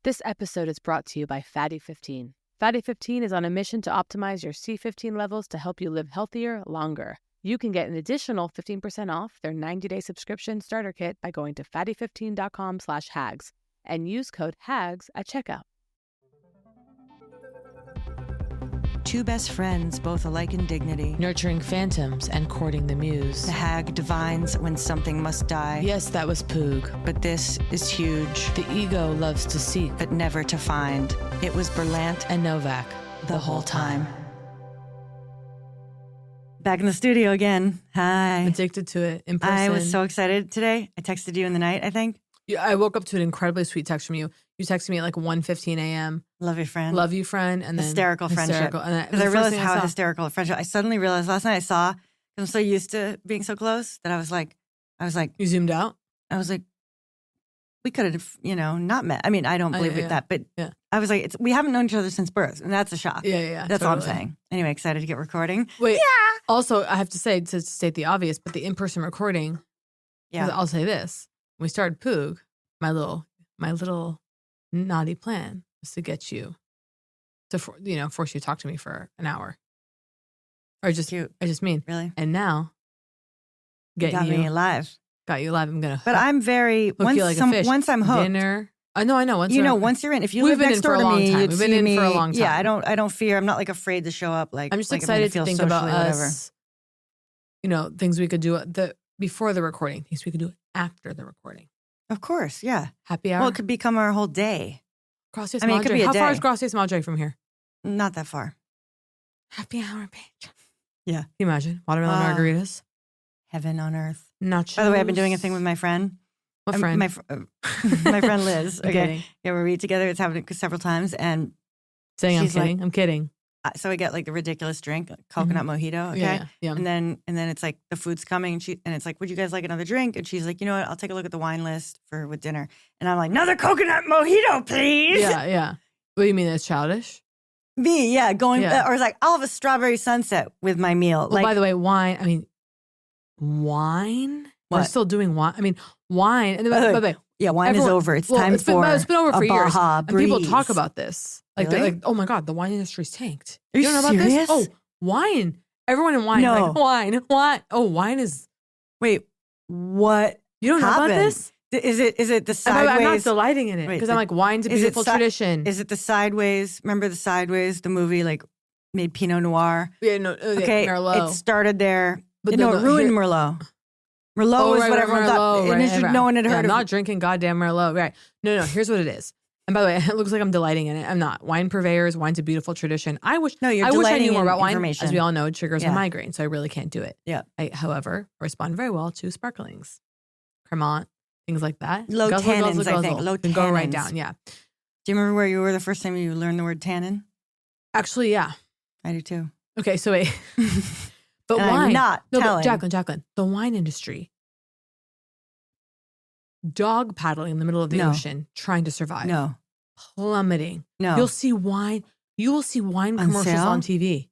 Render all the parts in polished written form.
This episode is brought to you by Fatty 15. Fatty 15 is on a mission to optimize your C15 levels to help you live healthier longer. You can get an additional 15% off their 90-day subscription starter kit by going to fatty15.com/hags and use code HAGS at checkout. Two best friends, both alike in dignity. Nurturing phantoms and courting the muse. The hag divines when something must die. Yes, that was Poog. But this is huge. The ego loves to seek, But never to find. It was Berlant and Novak the whole time. Back in the studio again. Hi. Addicted to it in person. I was so excited today. I texted you in the night, I think. Yeah, I woke up to an incredibly sweet text from you. You texted me at like 1:15 a.m. Love you, friend. Love you, friend. And then hysterical friendship. Because I realized how hysterical friendship. I suddenly realized last night I'm so used to being so close that I was like. You zoomed out? I was like, we could have, not met. I mean, I don't believe that, but yeah. I was like, we haven't known each other since birth, and that's a shock. Yeah. That's totally. all I'm saying. Anyway, excited to get recording. Wait. Yeah. Also, I have to say, to state the obvious, but the in-person recording, yeah. I'll say this. When we started Poog, my little naughty plan was to get you to, force you to talk to me for an hour. Or just, cute. I just mean. Really? And now, got me alive. Got you alive. I'm going to But I'm very, once I'm hooked. Dinner. I know. Once you're in, if you live next door to me, you'd We've been in for a long time. Yeah, I don't fear. I'm not like afraid to show up. Like I'm just like excited to think about us, whatever. Things we could do before the recording, things we could do after the recording. Of course, yeah. Happy hour. Well, it could become our whole day. Gracias, it could be a How day. far is Gracias Madre from here? Not that far. Happy hour, bitch. Yeah. Can you imagine? Watermelon margaritas. Heaven on earth. Nachos. By the way, I've been doing a thing with my friend. What friend? My friend Liz. I'm Okay. kidding. Yeah, we read together. It's happened several times. And Saying I'm she's kidding. like- I'm kidding. so I get like the ridiculous drink, coconut mojito. Okay. Yeah. And then it's like the food's coming and it's like, would you guys like another drink? And she's like, you know what? I'll take a look at the wine list with dinner. And I'm like, another coconut mojito, please. Yeah. What do you mean? It's childish? Me, yeah. Going, Yeah. or it's like, I'll have a strawberry sunset with my meal. Well, by the way, wine. Wine? We're What? still doing wine. I mean, wine. And by the way, yeah, wine is over. It's time it's been over for a years. Baja And people Breeze. talk about this. Like, Really? they're like, oh my God, the wine industry's tanked. Are you don't know about serious? this? Oh, wine. Everyone in wine. No. Like, wine. Oh, wine is. Wait, what? You don't know about happened? this? Is it the I'm not sideways? delighting in it Wait, because I'm like, wine's a beautiful tradition. Is it the sideways? Remember the sideways? The movie like made Pinot Noir. Yeah, no, Okay, Merlot. it started there. But It ruined Merlot. Merlot is what everyone thought. Right. No one had heard I'm of. not drinking goddamn Merlot. Right. No. Here's what it is. And by the way, it looks like I'm delighting in it. I'm not. Wine purveyors, wine's a beautiful tradition. I wish I knew more about wine. As we all know, it triggers a migraine, so I really can't do it. Yeah. I, however, respond very well to sparklings, Cremant, things like that. Low tannins, I think. Low Can go right tannins. down. Yeah. Do you remember where you were the first time you learned the word tannin? Actually, yeah. I do too. Okay, so wait. But And wine. I'm not telling. But Jacqueline, the wine industry. Dog paddling in the middle of the ocean, trying to survive. No. Plummeting. No. You'll see wine. You will see wine On commercials sale? on TV.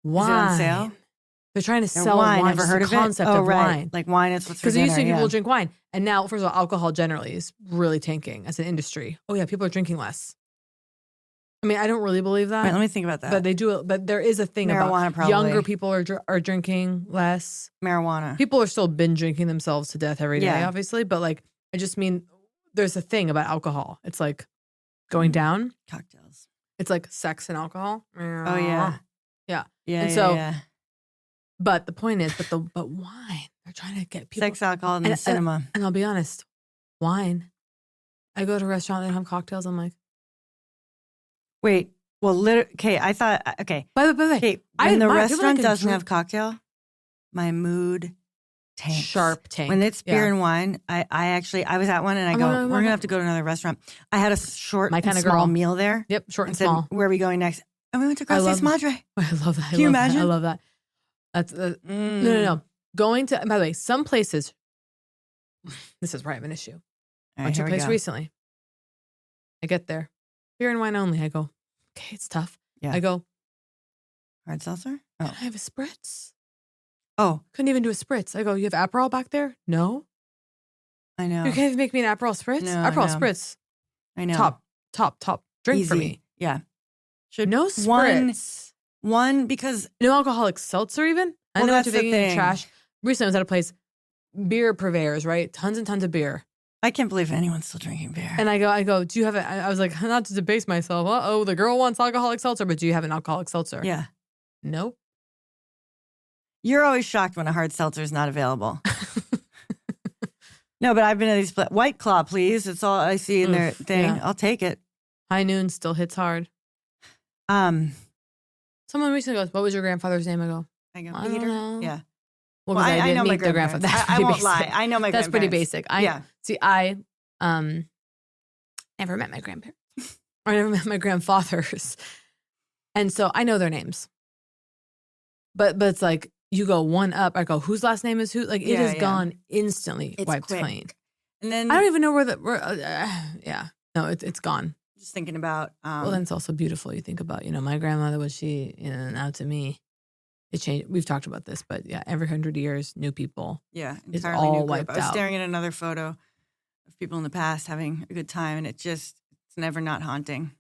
Wine. Is it on sale? They're trying to No, sell wine. Never just heard the of it? concept Oh, of right. wine. Like wine is what's for Because dinner. used to be people yeah. will drink wine. And now, first of all, alcohol generally is really tanking as an industry. Oh, yeah, people are drinking less. I mean, I don't really believe that. Wait, let me think about that. But they do. But there is a thing Marijuana, about probably. younger people are drinking less. Marijuana. People are still binge drinking themselves to death every day, Yeah. obviously. But like, I just mean, there's a thing about alcohol. It's like going down. Cocktails. It's like sex and alcohol. Oh, yeah. Yeah. Yeah, And yeah, so- yeah. But the point is, but wine. They're trying to get people. Sex, alcohol, and the cinema. And I'll be honest, wine. I go to a restaurant and have cocktails. I'm like, Wait. Well, okay, I thought, okay. by the way, Okay, I when the admire people that restaurant can doesn't drink- have cocktail, my mood tanks. sharp tank. When it's beer Yeah. and wine, I was at one and I I'm go, gonna- we're going to have to go to another restaurant. I had a short My and kinda small girl. meal there. Yep, short And and said, small. where are we going next? And we went to I love- Gracias Madre. I love that. Can you imagine? I love that. That's no. Going to. By the way, some places. This is where I have an issue. All Went to here a we place go. recently. I get there, beer and wine only. I go, okay, it's tough. Yeah. I go, Hard seltzer? can Oh. I have a spritz? Oh, Couldn't even do a spritz. I go, you have Aperol back there? No. I know. You can't even make me an Aperol spritz? No, Aperol no. spritz. I know. Top top drink for Easy. me. Yeah. No spritz. One because No alcoholic seltzer even? I Well, know what that's you're the thinking. thing. Trash. Recently I was at a place, beer purveyors, right? Tons and tons of beer. I can't believe anyone's still drinking beer. And I go, do you have it? I was like, not to debase myself. Uh-oh, the girl wants alcoholic seltzer, but do you have an alcoholic seltzer? Yeah. Nope. You're always shocked when a hard seltzer is not available. No, but I've been at these White Claw, please. It's all I see in their thing. Yeah. I'll take it. High Noon still hits hard. Someone Someone recently goes, what was your grandfather's name? I go, I go, I don't Peter? know. Yeah. Well, Well, I I didn't know my meet their grandparents. grandfather. That's I pretty won't basic. lie. I know my That's pretty grandparents. basic. I never met my grandparents. I never met my grandfathers. And so I know their names. But it's like, you go one up. I go, whose last name is who? Like, it is gone instantly, It's wiped quick. clean. And then I don't even know yeah. No, it's gone. just thinking about Well, then it's also beautiful. You think about, my grandmother, was she, now to me, it changed. We've talked about this, but yeah, every 100 years, new people. Yeah, It's entirely all new group. wiped I was out. staring at another photo of people in the past having a good time, and it's never not haunting.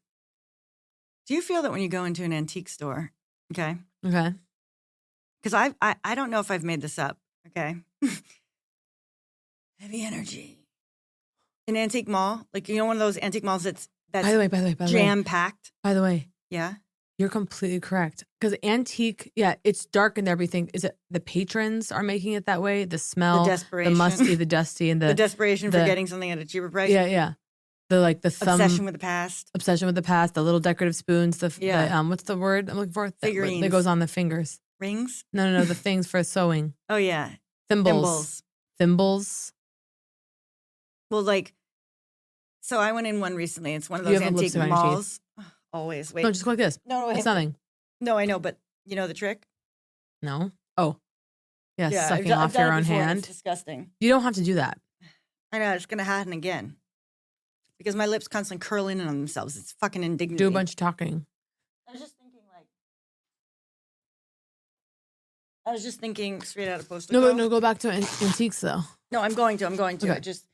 Do you feel that when you go into an antique store, okay? Okay. Because I don't know if I've made this up, okay? Heavy energy. An antique mall, like one of those antique malls that's By the way, jam packed. By the way, Yeah. you're completely correct. Because antique, yeah, it's dark and everything. Is it the patrons are making it that way? The smell, The desperation. the musty, the dusty, and The desperation for getting something at a cheaper price. yeah. The thumb Obsession with the past. obsession with the past. The little decorative spoons. The Yeah. what's the word I'm looking for? Figurines. That goes on the fingers. Rings. No. The things for sewing. Oh yeah. Thimbles. Well, so I went in one recently. It's one of You those have a antique lipstick on your malls. Always. Wait. No, just go like this. No, wait. It's nothing. No, I know, but you know the trick? No. Oh. Yeah, I've sucking done- I've off done your it own before, and hand. It's disgusting. You don't have to do that. I know, it's going to happen again. Because my lips constantly curl in on themselves. It's fucking indignity. Do a bunch of talking. I was just thinking straight out of postal code. No, go back to antiques though. No, I'm going to. Okay. I just,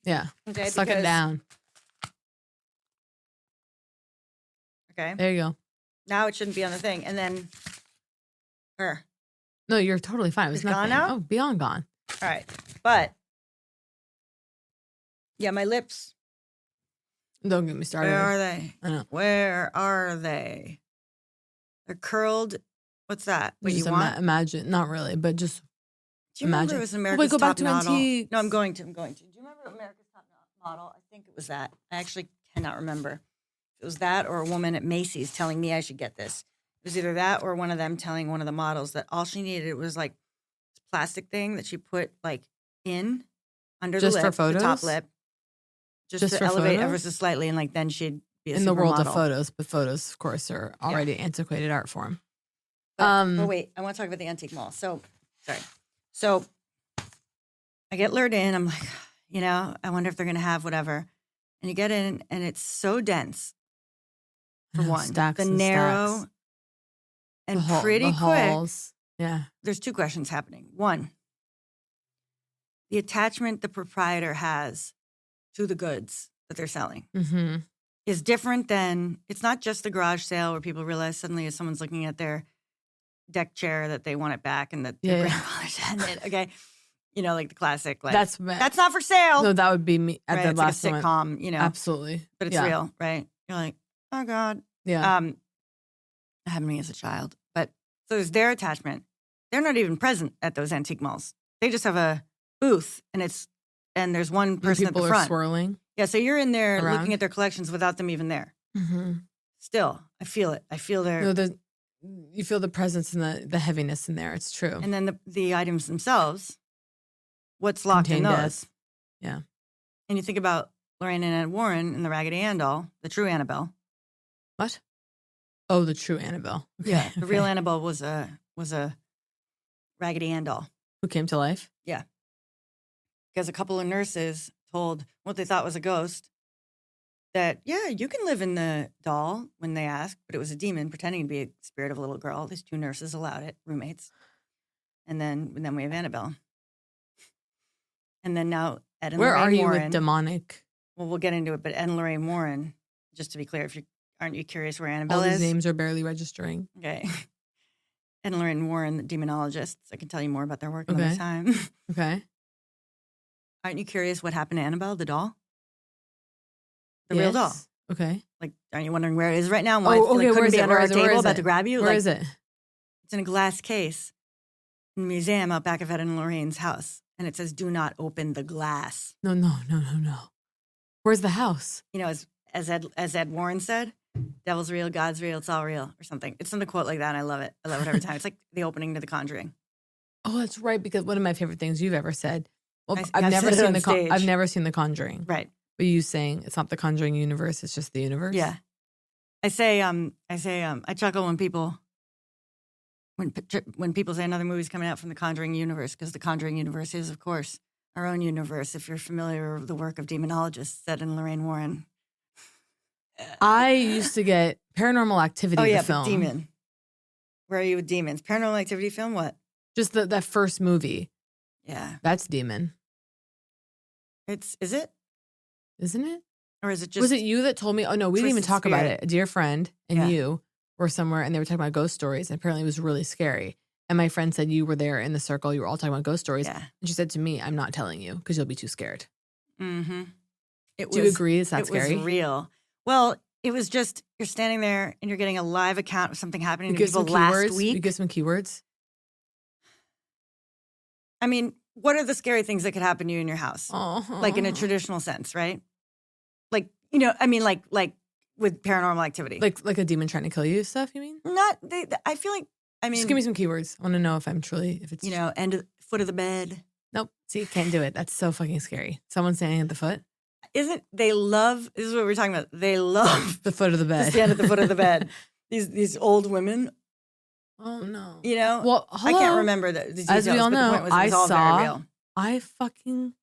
Yeah. okay. Suck it because- down. Okay. There you go. Now it shouldn't be on the thing. And then, her. No, you're totally fine. It was It's gone nothing. now? Oh, beyond gone. All right. But, yeah, my lips. Don't get me started. Where are they? I know. Where are they? They're curled. What's that? What Just you want? imagine, not really, but just Do you remember imagine. it was Oh, America's wait, go back Top to Model? antiques. No, I'm going to. Do you remember America's Top Model? I think it was that. I actually cannot remember. It was that or a woman at Macy's telling me I should get this. It was either that or one of them telling one of the models that all she needed was this plastic thing that she put in under Just the for lip, the top photos? lip, just Just to for elevate photos? ever so slightly, and then she'd be a in the world of supermodel. photos, but photos, of course, are already antiquated art form. But wait, I want to talk about the antique mall. So I get lured in. I'm like, I wonder if they're going to have whatever. And you get in, and it's so dense. For one, Stacks the and narrow stacks. and The pretty quick. halls. Yeah. There's two questions happening. One, the attachment the proprietor has to the goods that they're selling Mm-hmm. is different than, it's not just the garage sale where people realize suddenly as someone's looking at their deck chair that they want it back and that their grandfather's had it. Okay. Like the classic, that's not for sale. No, that would be me at right? the It's last like a moment. sitcom, Absolutely. but it's real, right? You're like, oh God. Yeah. It happened to me as a child. But so there's their attachment. They're not even present at those antique malls. They just have a booth and there's one person at People the are front. swirling. Yeah, so you're in there around. looking at their collections without them even there. Mm-hmm. Still, I feel it. I feel their You feel the presence and the heaviness in there. It's true. and then the items themselves. What's locked in Contained those? death. Yeah. And you think about Lorraine and Ed Warren and the Raggedy Ann doll, the true Annabelle. What? Oh, the true Annabelle. Okay. Yeah, the real Okay. Annabelle was a Raggedy Ann doll. Who came to life? Yeah. Because a couple of nurses told what they thought was a ghost that, yeah, you can live in the doll when they asked, but it was a demon pretending to be a spirit of a little girl. These two nurses allowed it, roommates. And then we have Annabelle. And then now Ed and Where Lorraine are you Warren. with demonic well, we'll get into it, but Ed and Lorraine Warren, just to be clear, aren't you curious where Annabelle All these is? names are barely registering. Okay. Ed and Lorraine Warren, the demonologists. I can tell you more about their work another time. Okay. Aren't you curious what happened to Annabelle, the doll? The real doll. Okay. Like, aren't you wondering where it is right now? Why okay. couldn't Where it is be it? under Where our is it? Where table is about it? to grab you? Where like, is it? It's in a glass case in a museum out back of Ed and Lorraine's house. And it says, do not open the glass. No. Where's the house? You know, as Ed Warren said, devil's real, God's real, it's all real, or something. It's some quote like that, and I love it. I love it every time. It's like the opening to The Conjuring. Oh, that's right. Because one of my favorite things you've ever said. Well, I've never said it seen on stage. I've never seen The Conjuring. Right. But you saying it's not the Conjuring universe, it's just the universe? Yeah. I chuckle when people say another movie's coming out from the Conjuring universe, because the Conjuring universe is, of course, our own universe. If you're familiar with the work of demonologists, Ed and Lorraine Warren. I used to get Paranormal Activity the film. But Demon. Where are you with demons? Paranormal Activity film? What? Just that first movie. Yeah. That's Demon. Is it? Isn't it? Or is it just... Was it you that told me? Oh, no, we didn't even talk about it. A dear friend and you were somewhere and they were talking about ghost stories. And apparently it was really scary. And my friend said you were there in the circle. You were all talking about ghost stories. Yeah. And she said to me, I'm not telling you because you'll be too scared. Mm-hmm. Do you agree? Is that scary? It was real. Well, it was just, you're standing there and you're getting a live account of something happening to people last week. You give some keywords? I mean, what are the scary things that could happen to you in your house? Uh-huh. Like in a traditional sense, right? Like, you know, I mean, like with Paranormal Activity. Like a demon trying to kill you stuff, you mean? I feel like, I mean. Just give me some keywords. I want to know if it's. You know, foot of the bed. Nope. See, can't do it. That's so fucking scary. Someone standing at the foot? This is what we're talking about. They love the foot of the bed. To stand at the foot of the bed. These old women. Oh no. You know? Well, hello. I can't remember the details. As we all know, it was all very real. I fucking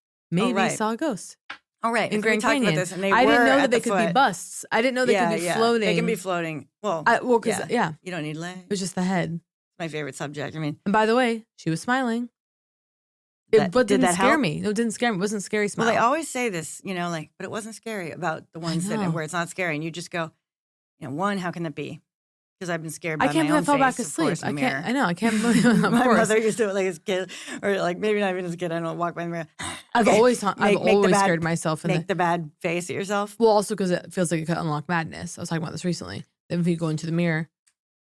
saw a ghost. Oh, right. In Grand Canyon. About this, and I didn't know that they could be busts. I didn't know they could be floating. They can be floating. Well, because you don't need legs. It was just the head. It's my favorite subject. I mean, and by the way, she was smiling. But didn't scare me. No, it didn't scare me. It wasn't a scary smile. Well, they always say this, you know, like, but it wasn't scary about the ones where it's not scary. And you just go, you know, one, how can that be? Because I've been scared by my own face. I can't believe I fell back asleep. I can't. I know. I can't believe. Of my course. mother used to do it like as a kid, or like maybe not even as a kid. I don't walk by the mirror. I've always scared myself. Make the bad face at yourself. Well, also because it feels like it could unlock madness. I was talking about this recently. Then if you go into the mirror.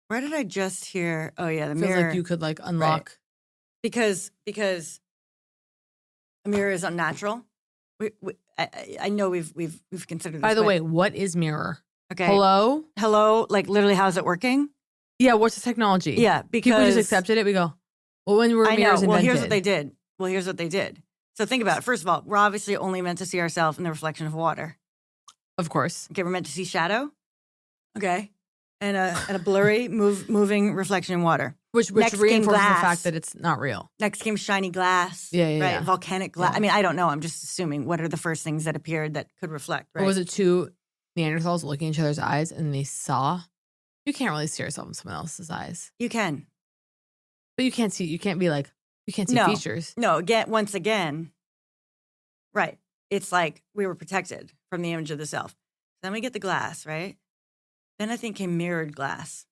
Where did I just hear? Oh yeah, the feels mirror. Like you could like unlock. Right. Because a mirror is unnatural. I know we've considered this. By the way, what is mirror? Okay. Hello? Like literally, how's it working? Yeah, what's the technology? Yeah, because people just accepted it. We go, well, when were mirrors invented? Well, here's what they did. So think about it. First of all, we're obviously only meant to see ourselves in the reflection of water. Of course. Okay, we're meant to see shadow. Okay. And a blurry, moving reflection in water. Which reinforces the fact that it's not real. Next came shiny glass. Yeah. Volcanic glass. Yeah. I mean, I don't know. I'm just assuming. What are the first things that appeared that could reflect, right? Or was it two Neanderthals looking in each other's eyes and they saw? You can't really see yourself in someone else's eyes. You can. But you can't see features. No, once again, right. It's like we were protected from the image of the self. Then we get the glass, right? Then I think came mirrored glass.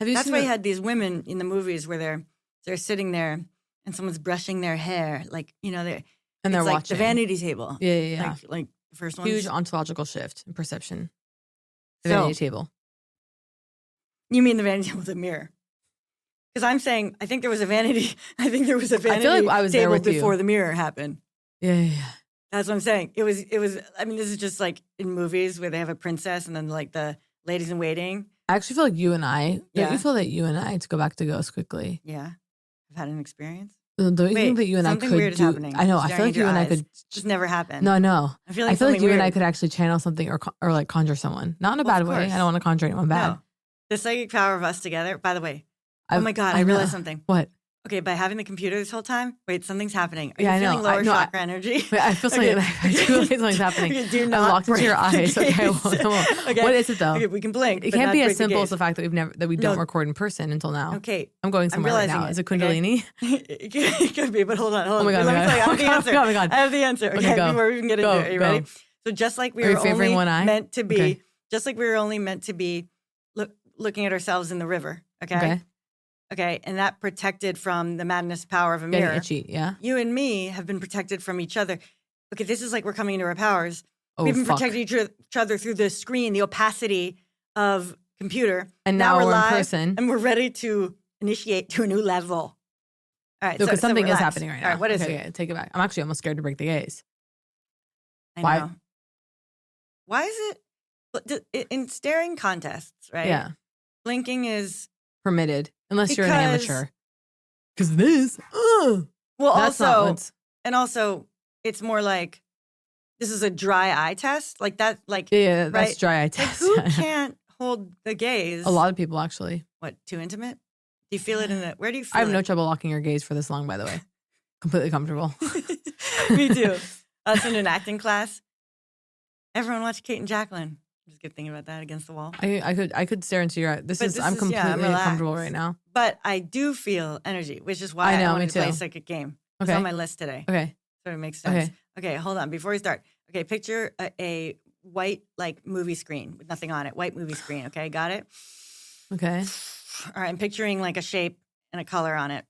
That's why you had these women in the movies where they're sitting there and someone's brushing their hair, like, you know, they're like watching the vanity table. Yeah. Like the first one. Huge ontological shift in perception. The vanity table. You mean the vanity table with a mirror? Because I'm saying I think there was a vanity. I feel like I was table there with before the mirror happened. Yeah. That's what I'm saying. It was. I mean, this is just like in movies where they have a princess and then like the ladies in waiting. I actually feel like you and I. Don't you feel that you and I, to go back to ghosts quickly? Yeah, I've had an experience. Don't you think that you and I could weird is happening. I know. I feel like you and I could just never happen. No. I feel like you and I could actually channel something or like conjure someone. Not in a bad way. I don't want to conjure anyone bad. No. The psychic power of us together. By the way, oh my God, I realized something. What? Okay, by having the computer this whole time, wait, something's happening. Are you feeling lower chakra energy? I feel something. I do feel like something's happening. Do not I'm locked into your eyes. Okay, okay. What is it though? Okay, we can blink. It can't be as simple as the fact that we don't record in person until now. Okay, I'm going somewhere right now. Is it Kundalini? It could be, but hold on. Oh my God! Let me tell you, I have the answer. Oh my God! I have the answer. Okay, before we even get into it, are you ready? So just like we Are you were favoring only one eye? meant to be, Okay. just like we were only meant to be looking at ourselves in the river. Okay. Okay. And that protected from the madness power of a Getting mirror. itchy. Yeah. You and me have been protected from each other. Okay. This is like we're coming into our powers. Oh, We've been fuck. protecting each other through the screen, the opacity of computer. And now we're live, in person. and we're ready to initiate to a new level. All right. Because something is relax. happening right now. All right. What is okay, it? Okay, take it back. I'm actually almost scared to break the gaze. I Why? know. Why is it in staring contests, right? Yeah. Blinking is Permitted. Unless you're an Because- amateur. Because this. well, That's not also, what's. and also, it's more like this is a dry eye test, like that, like Yeah, that's right? dry eye Like, test. who can't hold the gaze? A lot of people, actually. What, too intimate? Do you feel it in the? Where do you feel? I have it? no trouble locking your gaze for this long, by the way. Completely comfortable. Me too. Us in an acting class. Everyone watch Kate and Jacqueline. Just keep thinking about that against the wall. I could stare into your eye. I'm completely I'm comfortable relaxed. right now. But I do feel energy, which is why I know, I wanted me to play a too. psychic game. Okay. It's on my list today. Okay. So it makes sense. Okay. Okay, hold on. Before we start. Okay, picture a white, like, movie screen with nothing on it. White movie screen, okay? Got it? Okay. All right, I'm picturing, like, a shape and a color on it.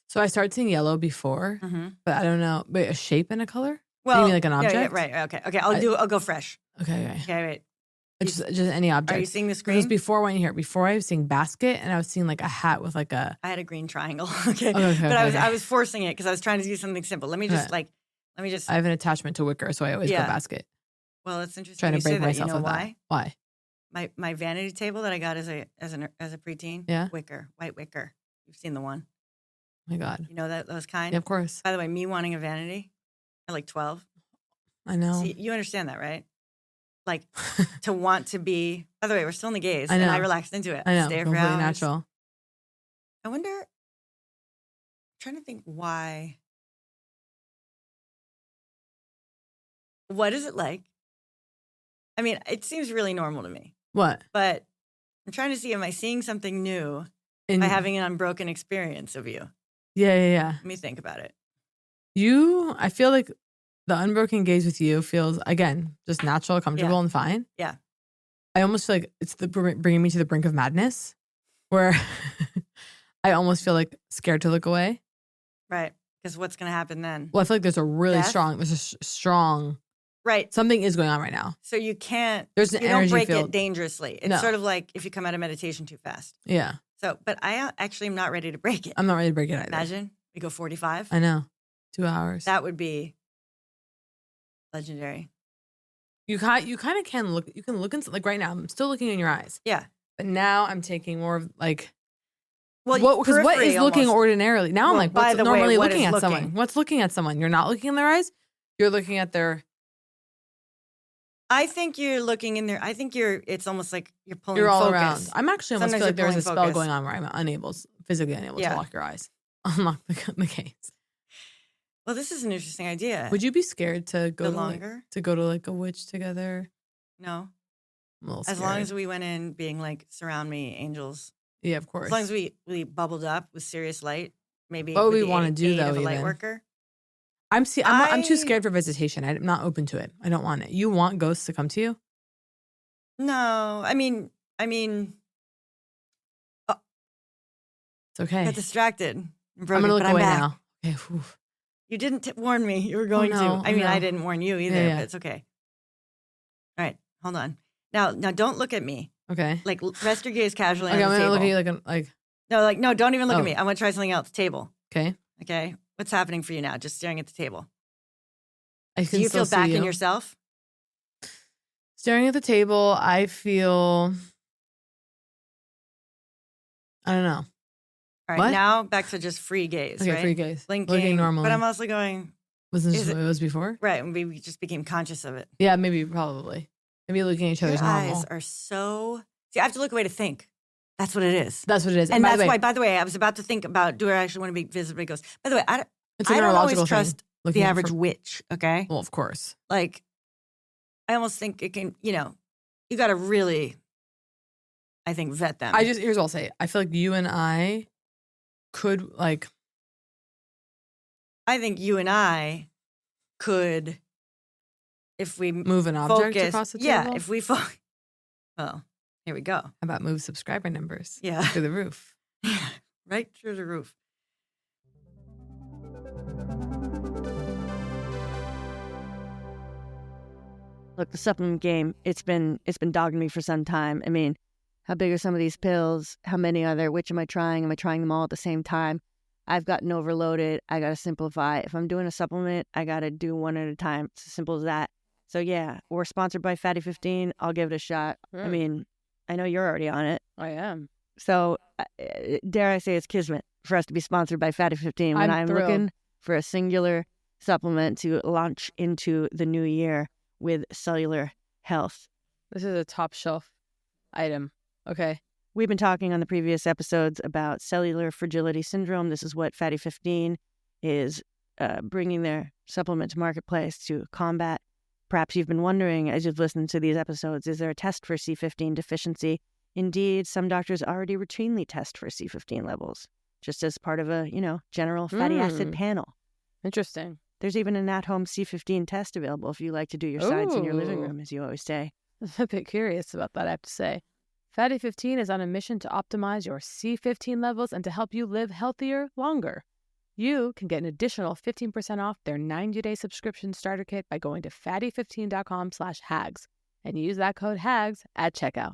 So I started seeing yellow before, but I don't know. Wait, a shape and a color? Well, you mean like an object? Yeah, right. Okay. Okay, I'll go fresh. Okay. Okay, wait. Just any object. Are you seeing the Because screen? before when you hear before I was seeing basket and I was seeing like a hat with like a. I had a green triangle. Okay. Okay, But okay. I was forcing it because I was trying to do something simple. Let me just I have an attachment to wicker, so I always go Yeah. basket. well, it's interesting Trying you to break say that. myself You know with why? that. Why? My vanity table that I got as a preteen. Yeah. Wicker, white wicker. You've seen the one. Oh my God. You know those kind? Yeah, of course. By the way, me wanting a vanity at like 12. I know. See, you understand that, right? Like to want to be. By the way, we're still in the gaze, I and know. I relaxed into it. I know. Stare for Completely hours. natural. I wonder. I'm trying to think why. What is it like? I mean, it seems really normal to me, What? but I'm trying to see, am I seeing something new In, by having an unbroken experience of you? Yeah. Let me think about it. I feel like the unbroken gaze with you feels, again, just natural, comfortable, and fine. Yeah. I almost feel like it's bringing me to the brink of madness where I almost feel like scared to look away. Right. Because what's going to happen then? Well, I feel like there's a Death? strong, Right. something is going on right now. So you can't, There's an you don't energy break field. it dangerously. It's No. sort of like if you come out of meditation too fast. Yeah. So, but I actually am not ready to break it. I'm not ready to break it either. Imagine we go 45. I know. 2 hours. That would be legendary. You kind of can look. You can look into, like, right now. I'm still looking in your eyes, Yeah. but now I'm taking more of like. Well, Because what is periphery looking almost. ordinarily? Now I'm Well, like, by what's the way, normally what looking is at someone? looking? What's looking at someone? You're not looking in their eyes. You're looking at their. I think you're looking in there. I think it's almost like you're pulling You're all focus. around. I'm actually almost Sometimes feel like you're there's a pulling spell focus. going on where I'm physically unable Yeah. to lock your eyes. Unlock the gaze. Well, this is an interesting idea. Would you be scared to go the to longer? like a witch together? No. I'm a little As scared. long as we went in being like, surround me, angels. Yeah, of course. As long as we bubbled up with serious light, maybe. What would with we the wanna aid- do, aid though, of a light even? worker. I'm too I- scared for visitation. I'm not open to it. I don't want it. You want ghosts to come to you? No, I mean, It's okay. got distracted. And I'm broke gonna it, look but I'm away back. now. Okay. Whew. You didn't warn me you were going no, to. I mean, no. I didn't warn you either, Yeah. but it's okay. All right, hold on. Now, don't look at me. Okay. Like, rest your gaze casually Okay, on I'm the gonna table. look at you No, don't even look Oh. at me. I'm gonna try something else. Table. okay. Okay, what's happening for you now? Just staring at the table. I Do can you still feel back see in you. yourself? Staring at the table, I feel. I don't know. All right, What? now back to just free gaze. Okay, right? free gaze. Blinking Looking normally. But I'm also going Wasn't this Is what it was before? right, and we just became conscious of it. Yeah, maybe, probably. Maybe looking at each Your other's normal. eyes are so. See, I have to look away to think. That's what it is. That's what it is. And by that's the way, why, by the way, I was about to think about, do I actually want to be visited by ghosts? By the way, it's I a don't always neurological trust thing. Looking the at average for- witch, okay? Well, of course. Like, I almost think it can, you got to really, I think, vet them. Here's what I'll say. I feel like you and I could, like, I think you and I could if we move an object focus, across the table. yeah, if we focus, well, here we go. How about move subscriber numbers? Yeah, through the roof. Right through the roof. Look, the supplement game, it's been dogging me for some time. I mean, how big are some of these pills? How many are there? Which am I trying? Am I trying them all at the same time? I've gotten overloaded. I got to simplify. If I'm doing a supplement, I got to do one at a time. It's as simple as that. So yeah, we're sponsored by Fatty 15. I'll give it a shot. I mean, I know you're already on it. I am. So dare I say it's kismet for us to be sponsored by Fatty 15 when I'm looking for a singular supplement to launch into the new year with cellular health. This is a top shelf item. Okay. We've been talking on the previous episodes about cellular fragility syndrome. This is what Fatty 15 is bringing their supplement to marketplace to combat. Perhaps you've been wondering as you've listened to these episodes, is there a test for C15 deficiency? Indeed, some doctors already routinely test for C15 levels, just as part of a, general fatty acid panel. Interesting. There's even an at-home C15 test available if you like to do your science in your living room, as you always say. I'm a bit curious about that, I have to say. Fatty 15 is on a mission to optimize your C15 levels and to help you live healthier longer. You can get an additional 15% off their 90-day subscription starter kit by going to fatty15.com/hags and use that code HAGS at checkout.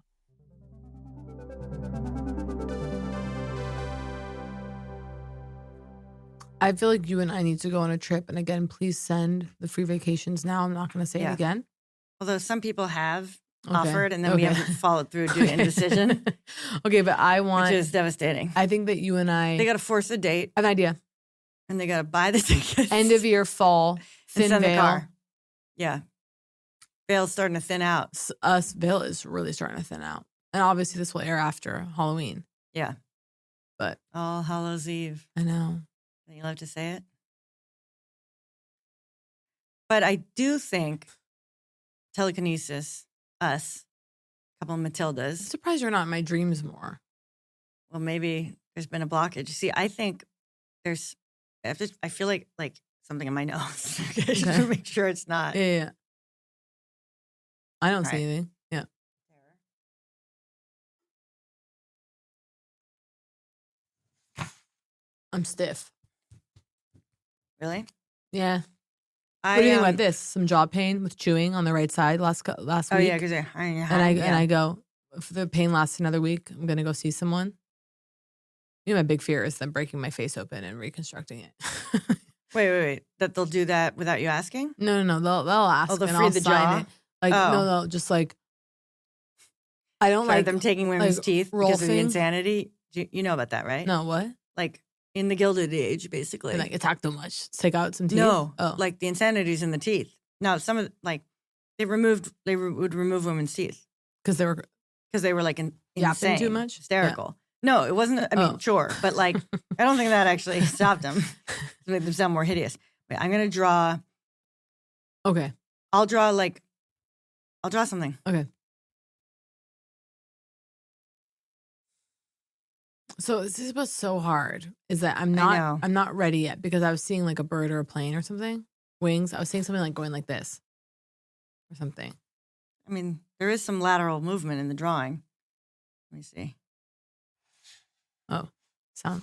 I feel like you and I need to go on a trip. And again, please send the free vacations now. I'm not going to say it again. Although some people have offered and then we haven't followed through due to indecision. Okay, but I want... Which is devastating. I think that you and I... They got to force a date. An idea. And they got to buy the tickets. End of year fall. Thin send veil. The car. Yeah. Veil's starting to thin out. Veil is really starting to thin out. And obviously this will air after Halloween. Yeah. But... All Hallows Eve. I know. You love to say it. But I do think telekinesis, us, a couple of Matildas. I'm surprised you're not in my dreams more. Well, maybe there's been a blockage. See, I think I feel like something in my nose. Just to make sure it's not. Yeah. I don't see anything. Yeah. I'm stiff. Really? Yeah. What do you think about this? Some jaw pain with chewing on the right side last week. Oh yeah, because and I go, if the pain lasts another week, I'm gonna go see someone. My big fear is them breaking my face open and reconstructing it. Wait. That they'll do that without you asking? No. They'll ask. Oh, they'll and free I'll the sign jaw? it. No, just like I don't Sorry, like them taking women's teeth because of the rolfing. insanity. You know about that, right? No, what? Like in the Gilded Age, basically. They attack too much. Let's take out some teeth. No, oh. Like the insanity's in the teeth. Now, some of they would remove women's teeth because they were like yapping insane, too much, hysterical. Yeah. No, it wasn't. I mean, sure, but I don't think that actually stopped them. It made them sound more hideous. Wait, I'm gonna draw. Okay. I'll draw something. Okay. So this is what's so hard is that I'm not ready yet because I was seeing like a bird or a plane or something. Wings. I was seeing something like going like this or something. I mean, there is some lateral movement in the drawing. Let me see. Oh, sound.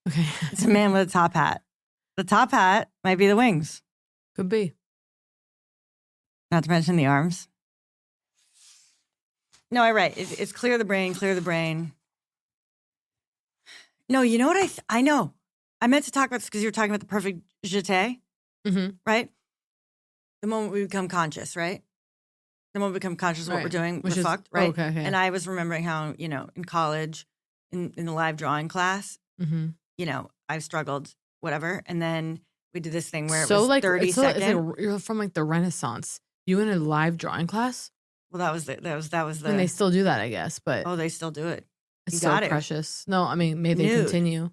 Okay. It's a man with a top hat. The top hat might be the wings. Could be. Not to mention the arms. No, I'm right. It's clear the brain. No, you know what I know. I meant to talk about this because you were talking about the perfect jeté, right? The moment we become conscious, right? The moment we become conscious of what we're doing, we're fucked, right? Okay. And I was remembering how, in college, in the live drawing class, I've struggled, whatever. And then we did this thing where it was 30 seconds. You're from the Renaissance. You in a live drawing class? Well, that was the. And they still do that, I guess. But they still do it. It's so precious. No, I mean, may they continue.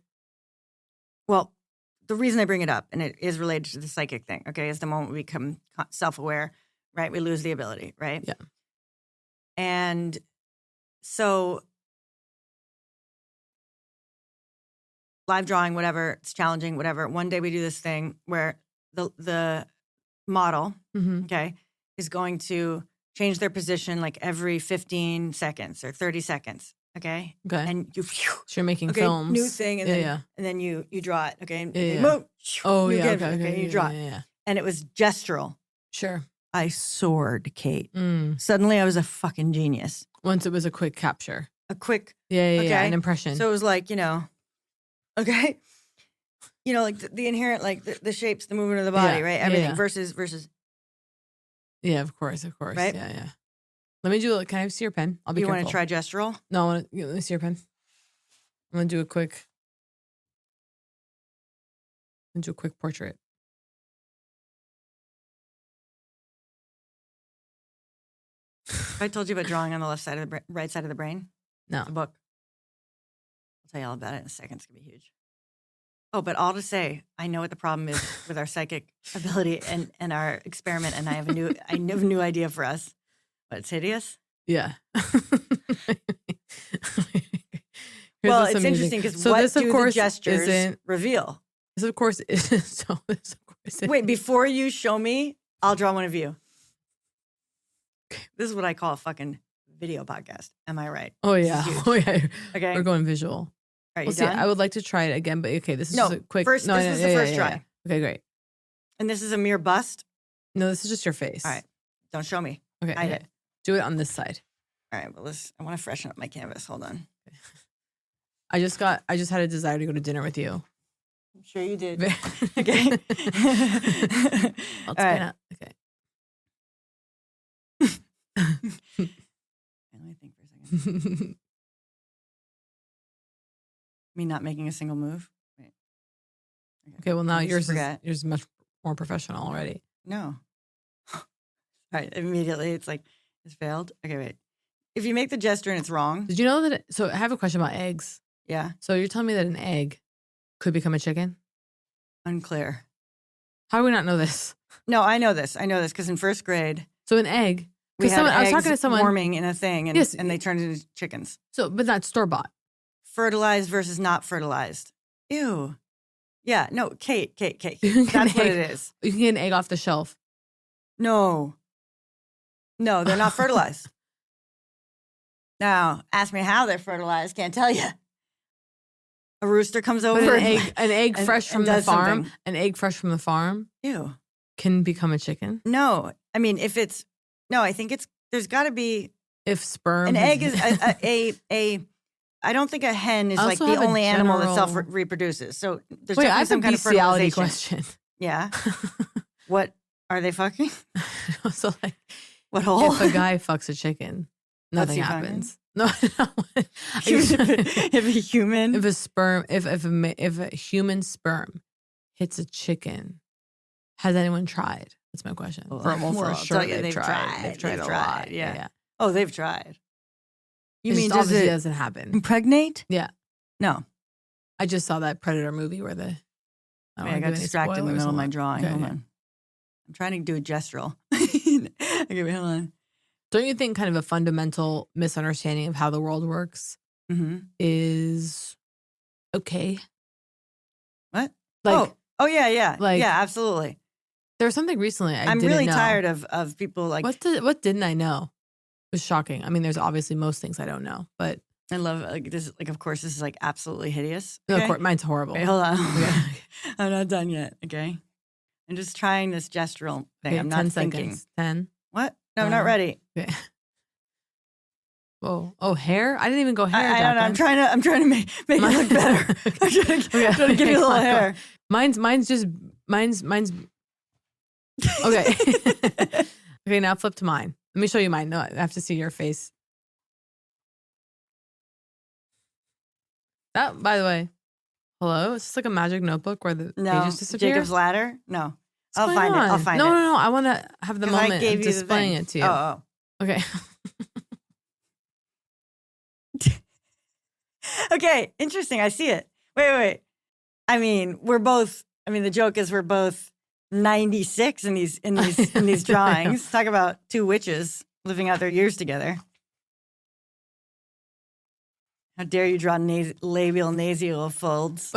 Well, the reason I bring it up, and it is related to the psychic thing, okay, is the moment we become self-aware, right? We lose the ability, right? Yeah. And so live drawing, whatever, it's challenging, whatever. One day we do this thing where the model, okay, is going to change their position like every 15 seconds or 30 seconds. Okay. Okay. And you, So you're making films. New thing. And then you draw it. Okay. And you move. Oh, you yeah. give it, okay. You draw it. Yeah. And it was gestural. Sure. I soared, Kate. Suddenly I was a fucking genius. Once it was a quick capture. A quick. Yeah. An impression. So it was like, okay. Like the inherent, like the shapes, the movement of the body, right? Everything versus. Yeah, of course. Right? Yeah. Let me do. Can I see your pen? I'll be You careful. want to try gestural? No, let me see your pen. I'm gonna do a quick. Portrait. I told you about drawing on the left side of the right side of the brain. No, it's a book. I'll tell you all about it in a second. It's gonna be huge. Oh, but all to say, I know what the problem is with our psychic ability and our experiment, and I have a new idea for us. But it's hideous. Yeah. Well, it's interesting because the gestures reveal? This, of course, is. Wait, before you show me, I'll draw one of you. This is what I call a fucking video podcast. Am I right? Oh, yeah. Okay. We're going visual. All right, we'll see. I would like to try it again, but okay, this is just a quick. This is the first try. Okay, great. And this is a mere bust? No, this is just your face. All right. Don't show me. Okay. Hide it. Do it on this side. All right. Well, I want to freshen up my canvas. Hold on. I just had a desire to go to dinner with you. I'm sure you did. Okay. All right. Okay. Let me think for a second. Me not making a single move. Wait. Okay. Well, now yours is much more professional already. No. All right. Immediately, it's like it's failed. Okay, wait. If you make the gesture and it's wrong. Did you know that? So I have a question about eggs. Yeah. So you're telling me that an egg could become a chicken? Unclear. How do we not know this? No, I know this because in first grade. So an egg. I was talking to someone warming in a thing, and they turned into chickens. So, but not store bought. Fertilized versus not fertilized. Ew. Yeah. No, Kate. That's what it is. You can get an egg off the shelf. No, they're not fertilized. Now, ask me how they're fertilized. Can't tell you. A rooster comes over. But an egg fresh from the farm. Something. An egg fresh from the farm. Ew. Can become a chicken. No, I mean I think there's got to be. If sperm. An egg is a. I don't think a hen is like the only animal that self-reproduces. So there's definitely some kind of fertilization question. Yeah. What are they fucking? So like, what hole? If a guy fucks a chicken, nothing happens. No. If a human, if a human sperm hits a chicken, has anyone tried? That's my question. For sure, they've tried. They've tried a lot. Yeah. Oh, they've tried. You mean obviously doesn't happen? Impregnate? Yeah. No. I just saw that Predator movie where I got distracted in the middle of my drawing. Okay, hold on. I'm trying to do a gestural. Okay, wait, hold on. Don't you think kind of a fundamental misunderstanding of how the world works is okay? What? Like, oh yeah. Like, yeah, absolutely. There was something recently I'm really tired of people like. What didn't I know? It was shocking. I mean, there's obviously most things I don't know, but I love like this. Like, of course, this is like absolutely hideous. Okay? No, of course, mine's horrible. Wait, hold on. I'm not done yet. Okay, I'm just trying this gestural thing. Okay, I'm not 10 thinking. Seconds. 10. What? No, I'm not ready. Okay. Whoa! Oh, hair? I didn't even go hair. I don't know. I'm trying to make it look better. I'm trying to give you a little hair. Mine's. Okay. Okay, now flip to mine. Let me show you mine. No, I have to see your face. That, by the way, hello? Is this like a magic notebook where the pages disappear? Jacob's Ladder? No. I'll find it. No. I want to have the moment of displaying it to you. Oh. Okay. Okay, interesting. I see it. Wait. I mean, the joke is we're both 96 in these drawings. Talk about two witches living out their years together. How dare you draw labial nasal folds?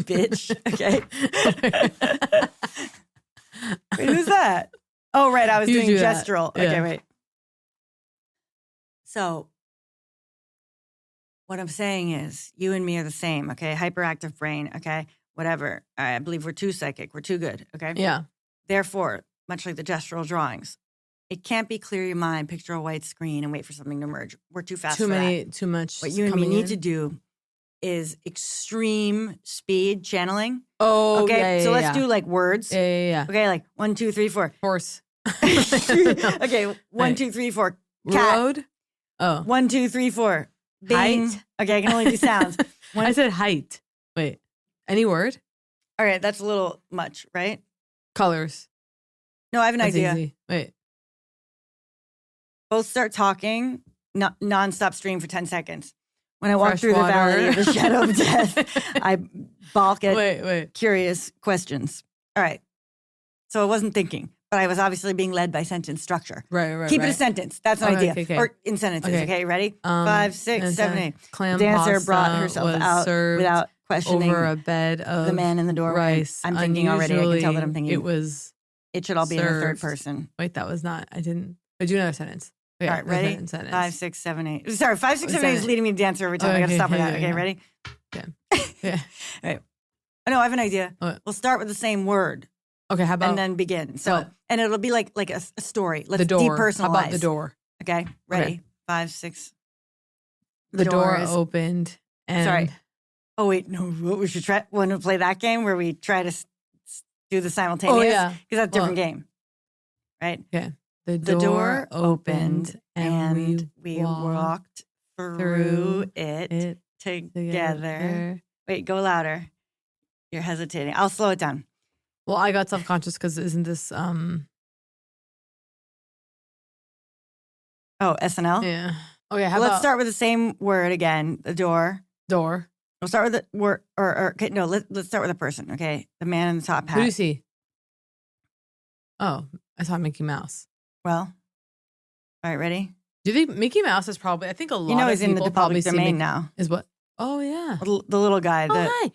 Bitch. Okay. Wait, who's that? Oh, right. I was You doing do that. gestural. Yeah. Okay, wait. So what I'm saying is you and me are the same, okay? Hyperactive brain, okay? Whatever. I believe we're too psychic. We're too good, okay? Yeah. Therefore, much like the gestural drawings, it can't be clear your mind, picture a white screen, and wait for something to emerge. We're too fast for that. Too much. What you and me coming need in. to do is extreme speed channeling. Oh, Okay, yeah, so let's yeah. do like words. Yeah. Okay, like 1, 2, 3, 4. Horse. Okay, 1, 2, 3, 4. Cat. Road. Oh. 1, 2, 3, 4. Bing. Height. Okay, I can only do sounds. I said height. Wait. Any word? All right, that's a little much, right? Colors. No, I have an That's idea. easy. Wait. Both start talking, nonstop stream for 10 seconds. When I walk Fresh through water. the valley of the shadow of death, I balk at Wait. curious questions. All right. So I wasn't thinking, but I was obviously being led by sentence structure. Right. Keep it a sentence. That's an idea. Okay. Or in sentences. Okay, ready? 5, 6, 7, 8. Clam Dancer pasta brought herself was out served without questioning over a bed of the man in the doorway. rice. I'm thinking already. I can tell that I'm thinking. It was. It should all be in the third served. person. Wait, that was not. I didn't. But do another sentence. Okay, All right, ready? Sentence. 5, 6, 7, 8. Sorry, 5, 6, 7, 8 is leading me to dancer every time. I got to Okay, stop with that. yeah, Okay, yeah. ready? Yeah. All right. Oh, no, I have an idea. What? We'll start with the same word Okay, how about and then begin. So, what? and it'll be like a story. Let's the door? depersonalize. How about the door? Okay, ready? Okay. 5, 6. The door is- opened and Sorry. Oh, wait, no. What we should try? Want to play that game where we try to do the simultaneous? Oh, yeah. Because that's a different game. Right? Okay. The door opened and we walked through it together. Wait, go louder. You're hesitating. I'll slow it down. Well, I got self-conscious because isn't this Oh, SNL? yeah. Okay, how Well, about let's start with the same word again. The door. door? We'll start with the word, okay, no, let's start with a person, okay? The man in the top Who do you hat. see? Oh, I saw Mickey Mouse. Well, all right, ready? Do you think Mickey Mouse is probably? I think a lot You know of he's in the people probably public see domain Mickey, now. Is what? Oh yeah. The little guy. Oh hi.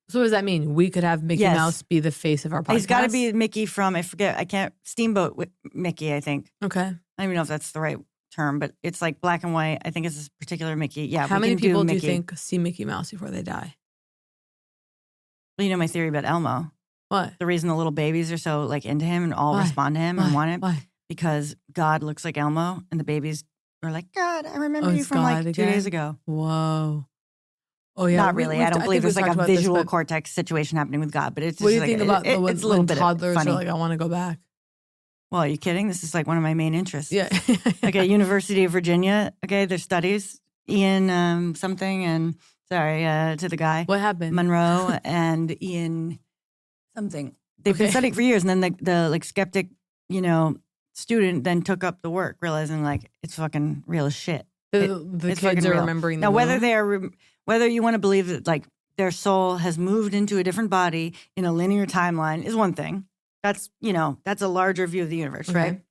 So what does that mean? We could have Mickey Yes. Mouse be the face of our podcast. He's got to be Mickey from, I forget, I can't, Steamboat with Mickey, I think. Okay. I don't even know if that's the right term, but it's like black and white. I think it's this particular Mickey. Yeah. How we many can do people do you Mickey. think see Mickey Mouse before they die? Well, you know my theory about Elmo. What? The reason the little babies are so like into him and all Why? respond to him and want it Why? because God looks like Elmo and the babies are like, God, I remember Oh, you it's from like God 2 again? days ago. Whoa. Oh yeah. Not really. I don't believe there's like a visual But cortex situation happening with God, but it's just what do you like, think about it's a little when bit toddlers funny. are like, I want to go back? Well, are you kidding? This is like one of my main interests. Yeah. Okay, University of Virginia. Okay, their studies. Ian something and to the guy. What happened? Monroe and Ian something. They've been Okay. studying for years, and then the like skeptic, student then took up the work, realizing like it's fucking real as shit. The it's fucking kids are real. remembering Now, the whether moon? they are, whether you want to believe that like their soul has moved into a different body in a linear timeline is one thing. That's that's a larger view of the universe, Okay. right?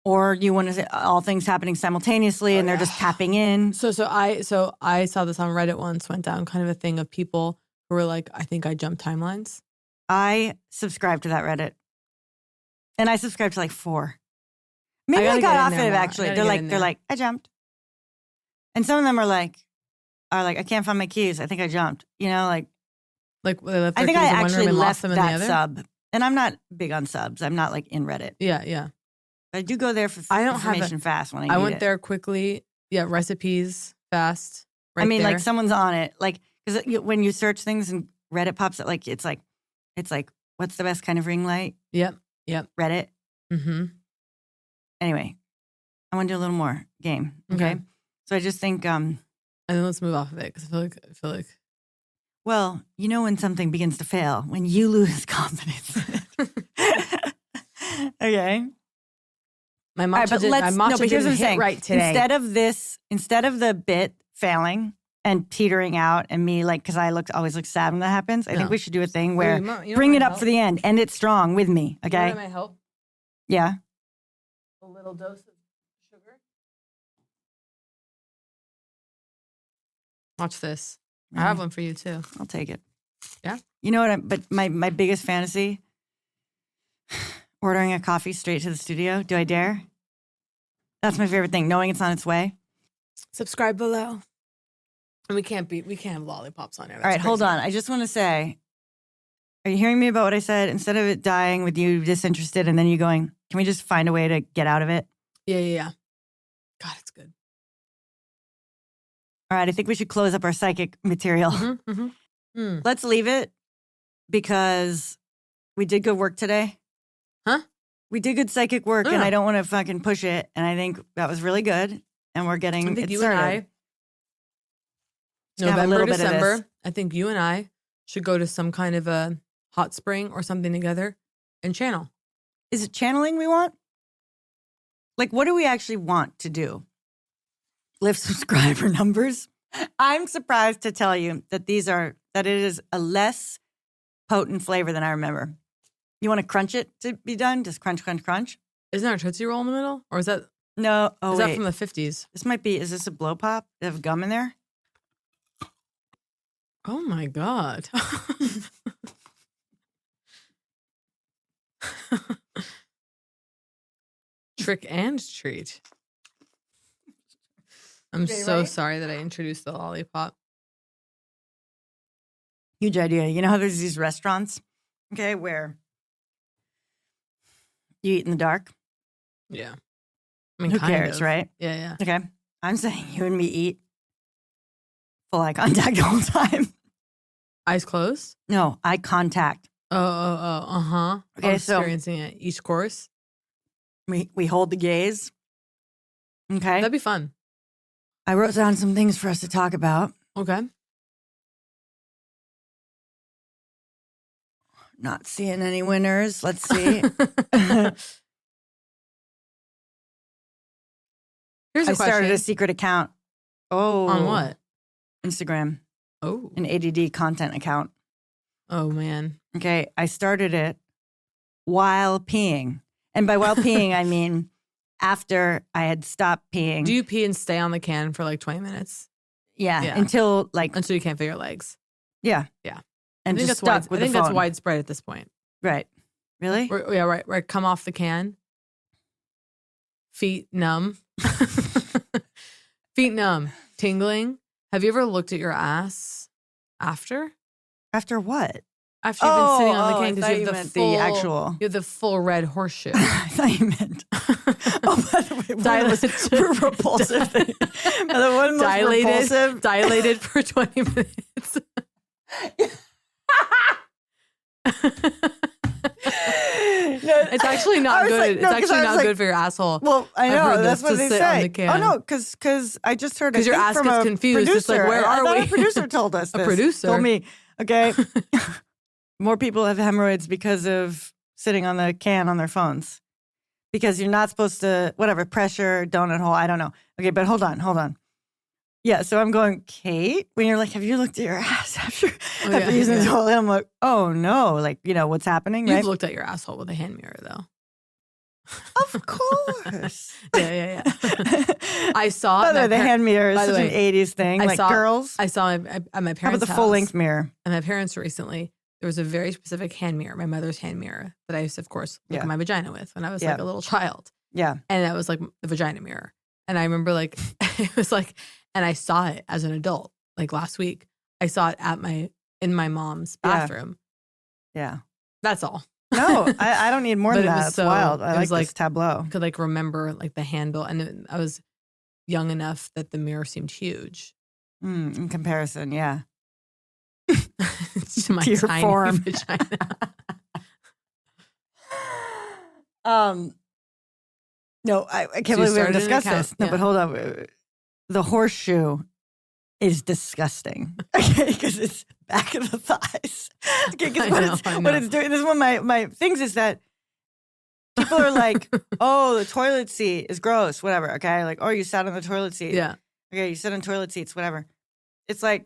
Or you want to say all things happening simultaneously, and they're just tapping in. So I saw this on Reddit once, went down kind of a thing of people who were like, I think I jumped timelines. I subscribe to that Reddit, and I subscribe to like 4. Maybe gotta I got get in off there it more. I actually. gotta They're get like in they're there. like I jumped, and some of them are like I can't find my keys. I think I jumped. Like Like they left I their think I keys in one actually room and lost left them in the that other. sub, and I'm not big on subs. I'm not like in Reddit. Yeah. I do go there for I don't have information fast when I I need went it. there quickly. Yeah, recipes fast. Right I mean, there. like someone's on it, like because when you search things and Reddit pops up, like it's like what's the best kind of ring light? Yep. Reddit. Mm-hmm. Anyway, I want to do a little more game. Okay. So I just think, And then let's move off of it because I feel like. well, when something begins to fail, when you lose confidence. Okay. My All right, matcha but didn't, my matcha but here's what didn't I'm hit saying. right today. Instead of the bit failing and teetering out and me because I always look sad when that happens, I think we should do a thing where bring it up for the end, end it strong with me. Okay. Might help. Yeah. A little dose of sugar. Watch this. I have one for you too. I'll take it. Yeah? You know what? But my biggest fantasy, ordering a coffee straight to the studio. Do I dare? That's my favorite thing, knowing it's on its way. Subscribe below. And we can't have lollipops on here. All right, hold on. I just want to say, are you hearing me about what I said? Instead of it dying with you disinterested and then you going, can we just find a way to get out of it? Yeah. God, it's good. All right, I think we should close up our psychic material. Let's leave it because we did good work today. Huh? We did good psychic work, and I don't want to fucking push it. And I think that was really good. And we're getting I think it you started. and I, November, December, I think you and I should go to some kind of a hot spring or something together and channel. Is it channeling we want? Like, what do we actually want to do? Lift subscriber numbers? I'm surprised to tell you that that it is a less potent flavor than I remember. You want to crunch it to be done? Just crunch, crunch, crunch. Isn't there a Tootsie Roll in the middle? Or is that? No. Oh, is wait. that from the 50s? This might be, is this a blow pop? Does it have gum in there? Oh my God. Trick and treat. I'm so sorry that I introduced the lollipop. Huge idea. You know how there's these restaurants, okay, where you eat in the dark? Yeah. I mean, who cares, right? Yeah. Okay. I'm saying you and me eat full eye contact the whole time. Eyes closed? No, eye contact. Oh, uh-huh. Okay, so experiencing it each course. We hold the gaze. Okay. That'd be fun. I wrote down some things for us to talk about. Okay. Not seeing any winners. Let's see. Here's a question. I started a secret account. Oh. On what? Instagram. Oh. An ADD content account. Oh, man. Okay. I started it while peeing. And by while peeing, I mean after I had stopped peeing. Do you pee and stay on the can for like 20 minutes? Yeah. Until you can't feel your legs. Yeah. Yeah. And I think, just stuck with the phone. that's widespread at this point. Right. Really? Right. Come off the can. Feet numb. Feet numb. Tingling. Have you ever looked at your ass after? After what? After you've been sitting on the can because you have the full red horseshoe. I thought you meant. Oh, by the way, repulsive thing. Dilated for 20 minutes. It's actually not good. It's actually not good for your asshole. Well, I know that's what they say. Oh no, because I just heard because your ass gets confused. It's like, where are we? A producer told us. A producer told me. Okay, more people have hemorrhoids because of sitting on the can on their phones. Because you're not supposed to, whatever, pressure, donut hole. I don't know. Okay, but hold on. Yeah, so I'm going, Kate, when you're like, have you looked at your ass after using the toilet? I'm like, oh no, like, what's happening, right? You've looked at your asshole with a hand mirror, though. Of course. Yeah. I saw by the way, the hand mirror is such an 80s thing, girls. I saw at my parents' How about the full-length mirror? At my parents recently, there was a very specific hand mirror, my mother's hand mirror, that I used to, of course, look at my vagina with when I was like a little child. Yeah. And that was like the vagina mirror. And I remember like, it was like, and I saw it as an adult, like last week. I saw it in my mom's bathroom. Yeah. That's all. No, I don't need more than that. It's wild. I like this tableau. I could like remember like the handle. And I was young enough that the mirror seemed huge. In comparison, yeah. To my tiny form. vagina. No, I can't believe we haven't discussed this. No, but hold on. The horseshoe is disgusting. Okay, because it's back of the thighs. Okay, because what it's doing. This is one of my things is that people are like, oh, the toilet seat is gross, whatever. Okay, like, oh, you sat on the toilet seat. Yeah. Okay, you sit on toilet seats, whatever. It's like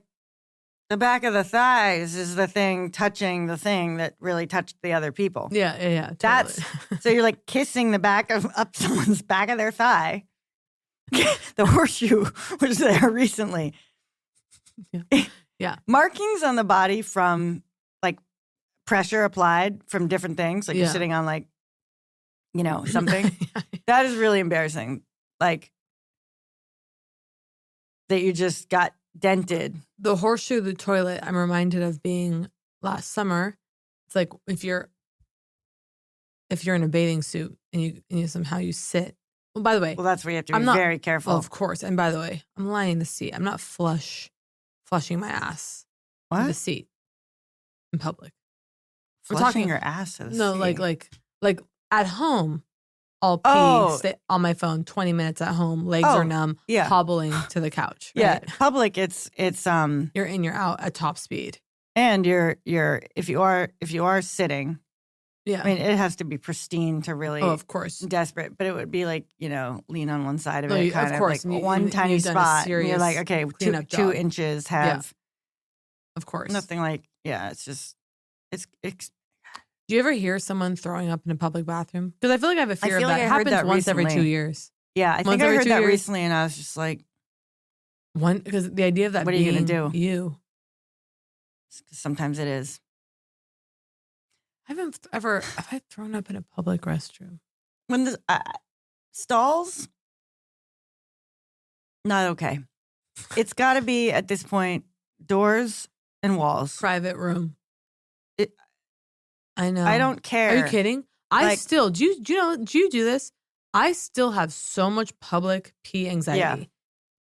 the back of the thighs is the thing touching the thing that really touched the other people. Yeah. That's so you're like kissing the back of up someone's back of their thigh. The horseshoe was there recently. Yeah. Markings on the body from like pressure applied from different things. Like you're sitting on like something. That is really embarrassing. Like that you just got dented. The horseshoe, the toilet, I'm reminded of being last summer. It's like if you're in a bathing suit and you somehow you sit. Well, by the way, that's where you have to be very careful. Well, of course. And by the way, I'm lying in the seat. I'm not flushing my ass in the seat in public. Flushing your ass in the seat? like at home. I'll pee, stay on my phone 20 minutes at home, legs are numb, hobbling to the couch. Right? Yeah, public it's you're in, you're out at top speed. And you're if you are sitting, yeah. I mean, it has to be pristine to really of course. Desperate, but it would be like, lean on one side of it, kind of course. Like one tiny spot. And you're like, okay, 2 inches have of course. Nothing like it's just it's do you ever hear someone throwing up in a public bathroom? Because I feel like I have a fear of that. It happens once every 2 years. Yeah, I think I heard that recently, and I was just like, because the idea of that. What are you going to do? You. Sometimes it is. Have I thrown up in a public restroom? When the stalls, not okay. It's got to be at this point doors and walls. Private room. I know. I don't care. Are you kidding? Do you do this? I still have so much public pee anxiety. Yeah.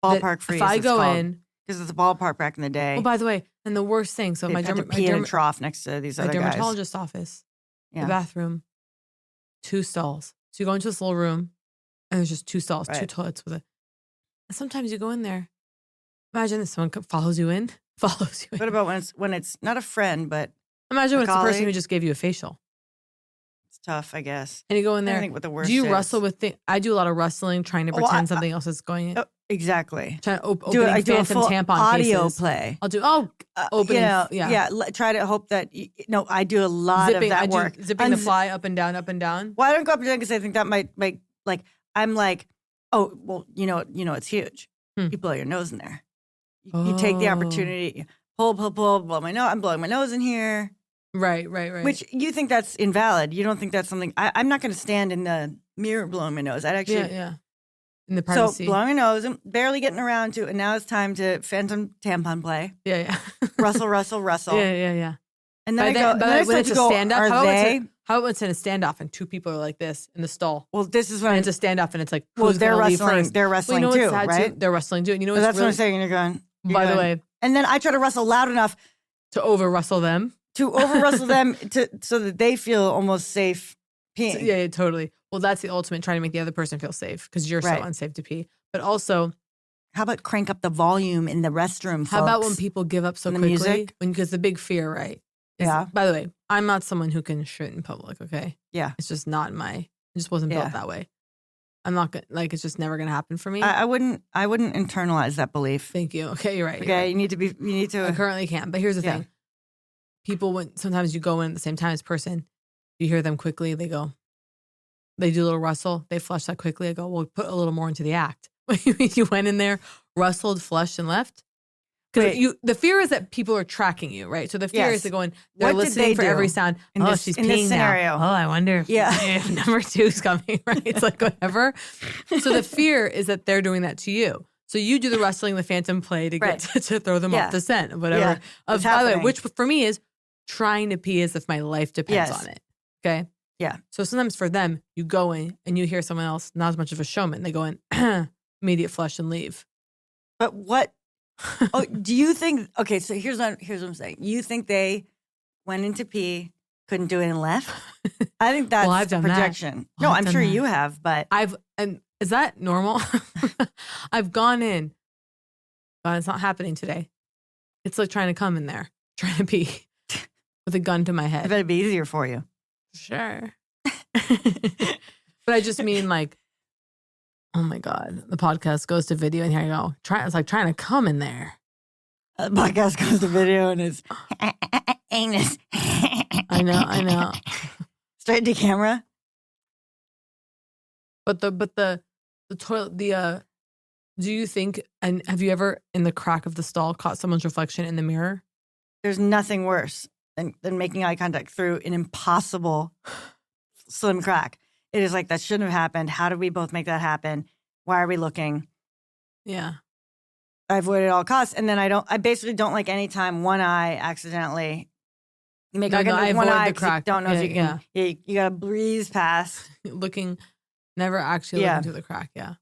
Ballpark freeze. If I go in. Because it's a ballpark back in the day. Well, by the way, and the worst thing, so my pee in a trough next to these other guys. My dermatologist's office, the bathroom, 2 stalls. So you go into this little room, and there's just 2 stalls, 2 toilets with it. And sometimes you go in there. Imagine if someone follows you in. What about when it's not a friend, but imagine when it's the person who just gave you a facial. It's tough, I guess. And you go in there. I think what the worst do you wrestle with things? I do a lot of wrestling, trying to pretend something else is going in. Exactly. Trying to opening I do phantom tampon audio cases. Play. I'll do opening. Try to hope that I do a lot of that work. Zipping the fly up and down, up and down. Well, I don't go up and down because I think that might like I'm like, oh well, it's huge. You blow your nose in there. You take the opportunity. Pull, blow my nose. I'm blowing my nose in here. Right. Which you think that's invalid. You don't think that's something. I'm not going to stand in the mirror blowing my nose. I'd actually. Yeah. In the privacy. So blowing my nose, I'm barely getting around to it. And now it's time to phantom tampon play. Yeah. Rustle. Yeah. And then when it's a standoff, how about it's in a standoff and 2 people are like this in the stall? Well, this is when it's a standoff and it's like, they're wrestling. They're wrestling too, right? They're wrestling too. And that's what I'm saying. You're going. By the way. And then I try to wrestle loud enough to over wrestle them. So that they feel almost safe peeing. Yeah, totally. Well, that's the ultimate, trying to make the other person feel safe because you're so unsafe to pee. But also, how about crank up the volume in the restroom, folks? How about when people give up so quickly? Because the big fear, right? By the way, I'm not someone who can shit in public, okay? Yeah. It's just not it just wasn't built that way. I'm not gonna, it's just never gonna happen for me. I wouldn't internalize that belief. Thank you. Okay, you're right. Okay, you need to. I currently can't. But here's the thing. People, sometimes you go in at the same time as person, you hear them quickly, they do a little rustle, they flush that quickly. I go, well, put a little more into the act. You went in there, rustled, flushed, and left. Because the fear is that people are tracking you, right? So the fear is they're listening for every sound. She's peeing now. Oh, I wonder if number 2's coming, right? It's like whatever. So the fear is that they're doing that to you. So you do the wrestling, the phantom play to get to throw them off the scent, whatever. By the way, which for me is trying to pee as if my life depends on it. Okay? Yeah. So sometimes for them, you go in and you hear someone else, not as much of a showman. They go in, immediate flush and leave. But what? Do you think? Okay, so here's what I'm saying. You think they went into pee, couldn't do it, and left? I think that's I've done projection. That. I'm sure you have, but is that normal? I've gone in. God, it's not happening today. It's like trying to come in there, trying to pee with a gun to my head. I bet it'd be easier for you. Sure. But I just mean oh my God, the podcast goes to video and here I go. It's like trying to come in there. The podcast goes to video and it's anus. I know. Straight to camera. But the toilet, do you think, and have you ever in the crack of the stall caught someone's reflection in the mirror? There's nothing worse than making eye contact through an impossible slim crack. It is like, that shouldn't have happened. How did we both make that happen? Why are we looking? Yeah. I avoid it at all costs. And then I basically don't like any time one eye accidentally. You make I one avoid eye the crack. You don't know if you can. Yeah, you got to breeze past. Never actually looking through the crack. Yeah.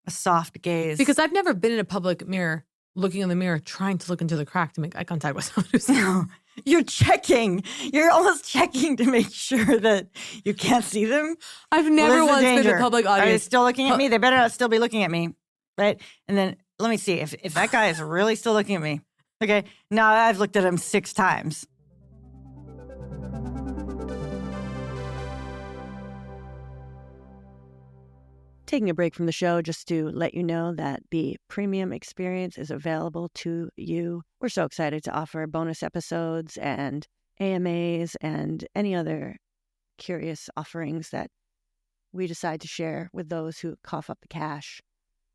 A soft gaze. Because I've never been in a public mirror, looking in the mirror, trying to look into the crack to make eye contact with someone who's. No, you're checking. You're almost checking to make sure that you can't see them. I've never once been in a public audience. Are they still looking at me? They better not still be looking at me. Right? And then let me see if that guy is really still looking at me. Okay. Now I've looked at him 6 times. Taking a break from the show just to let you know that the premium experience is available to you. We're so excited to offer bonus episodes and AMAs and any other curious offerings that we decide to share with those who cough up the cash.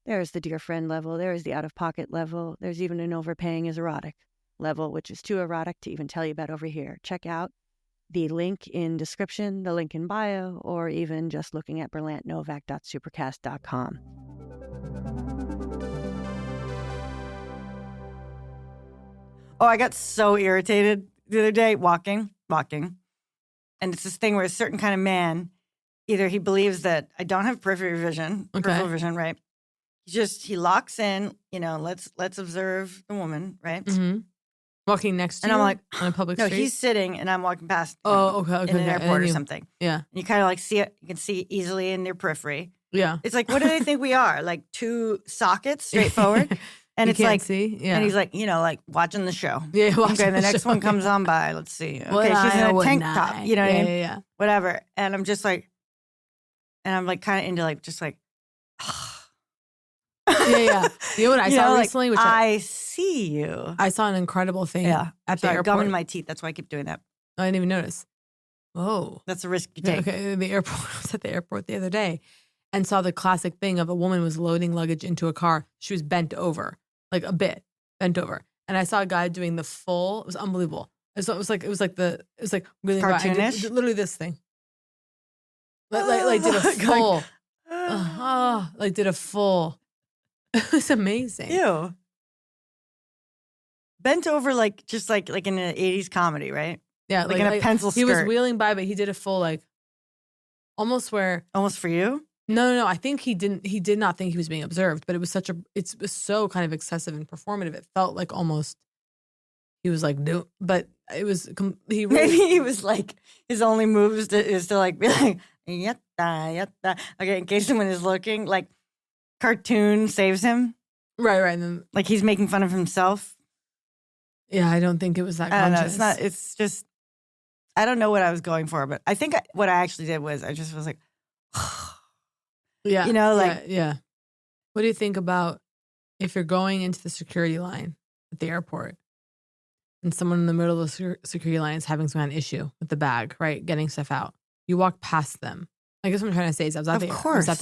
There's the dear friend level. There is the out-of-pocket level. There's even an overpaying is erotic level, which is too erotic to even tell you about over here. Check out the link in description, the link in bio, or even just looking at berlantnovak.supercast.com. Oh, I got so irritated the other day walking. And it's this thing where a certain kind of man, either he believes that I don't have peripheral vision, right? He locks in, let's observe the woman, right? Mm-hmm. Walking next to and you I'm like, on a public street? No, he's sitting and I'm walking past him okay. in an airport or something. Yeah. And you kind of like see it, you can see easily in your periphery. Yeah. It's like, what do they think we are? Like 2 sockets straight forward? And you it's like, see? Yeah. And he's like, like watching the show. Yeah, okay, the next one comes on by. Let's see. Okay, she's in a tank top. You know what I mean? Yeah. Whatever. And I'm just like, kind of into like, just like, yeah. You know what I saw recently? Which I see you. I saw an incredible thing at the airport. Gum in my teeth. That's why I keep doing that. I didn't even notice. Oh. That's a risk you take. Okay, the airport. I was at the airport the other day and saw the classic thing of a woman was loading luggage into a car. She was bent over, like a bit bent over. And I saw a guy doing the full. It was unbelievable. It was like really cartoonish. Literally this thing. Like did a full. Did a full. It was amazing. Ew. Bent over just like in an 80s comedy, right? Yeah, like in a pencil skirt. He was wheeling by, but he did a full almost for you? No. I think he did not think he was being observed, but it was it was so kind of excessive and performative. It felt like almost he was like, no, but it was maybe he was like his only move is to like be like yatta yatta. Okay, in case someone is looking, like cartoon saves him. Right, and then like he's making fun of himself. Yeah, I don't think it was that conscious. I don't know. It's not. It's just I don't know what I was going for, but I think what I actually did was I just was like, yeah, yeah. What do you think about if you're going into the security line at the airport and someone in the middle of the security line is having some kind of issue with the bag, right, getting stuff out? You walk past them. I guess what I'm trying to say is I was at the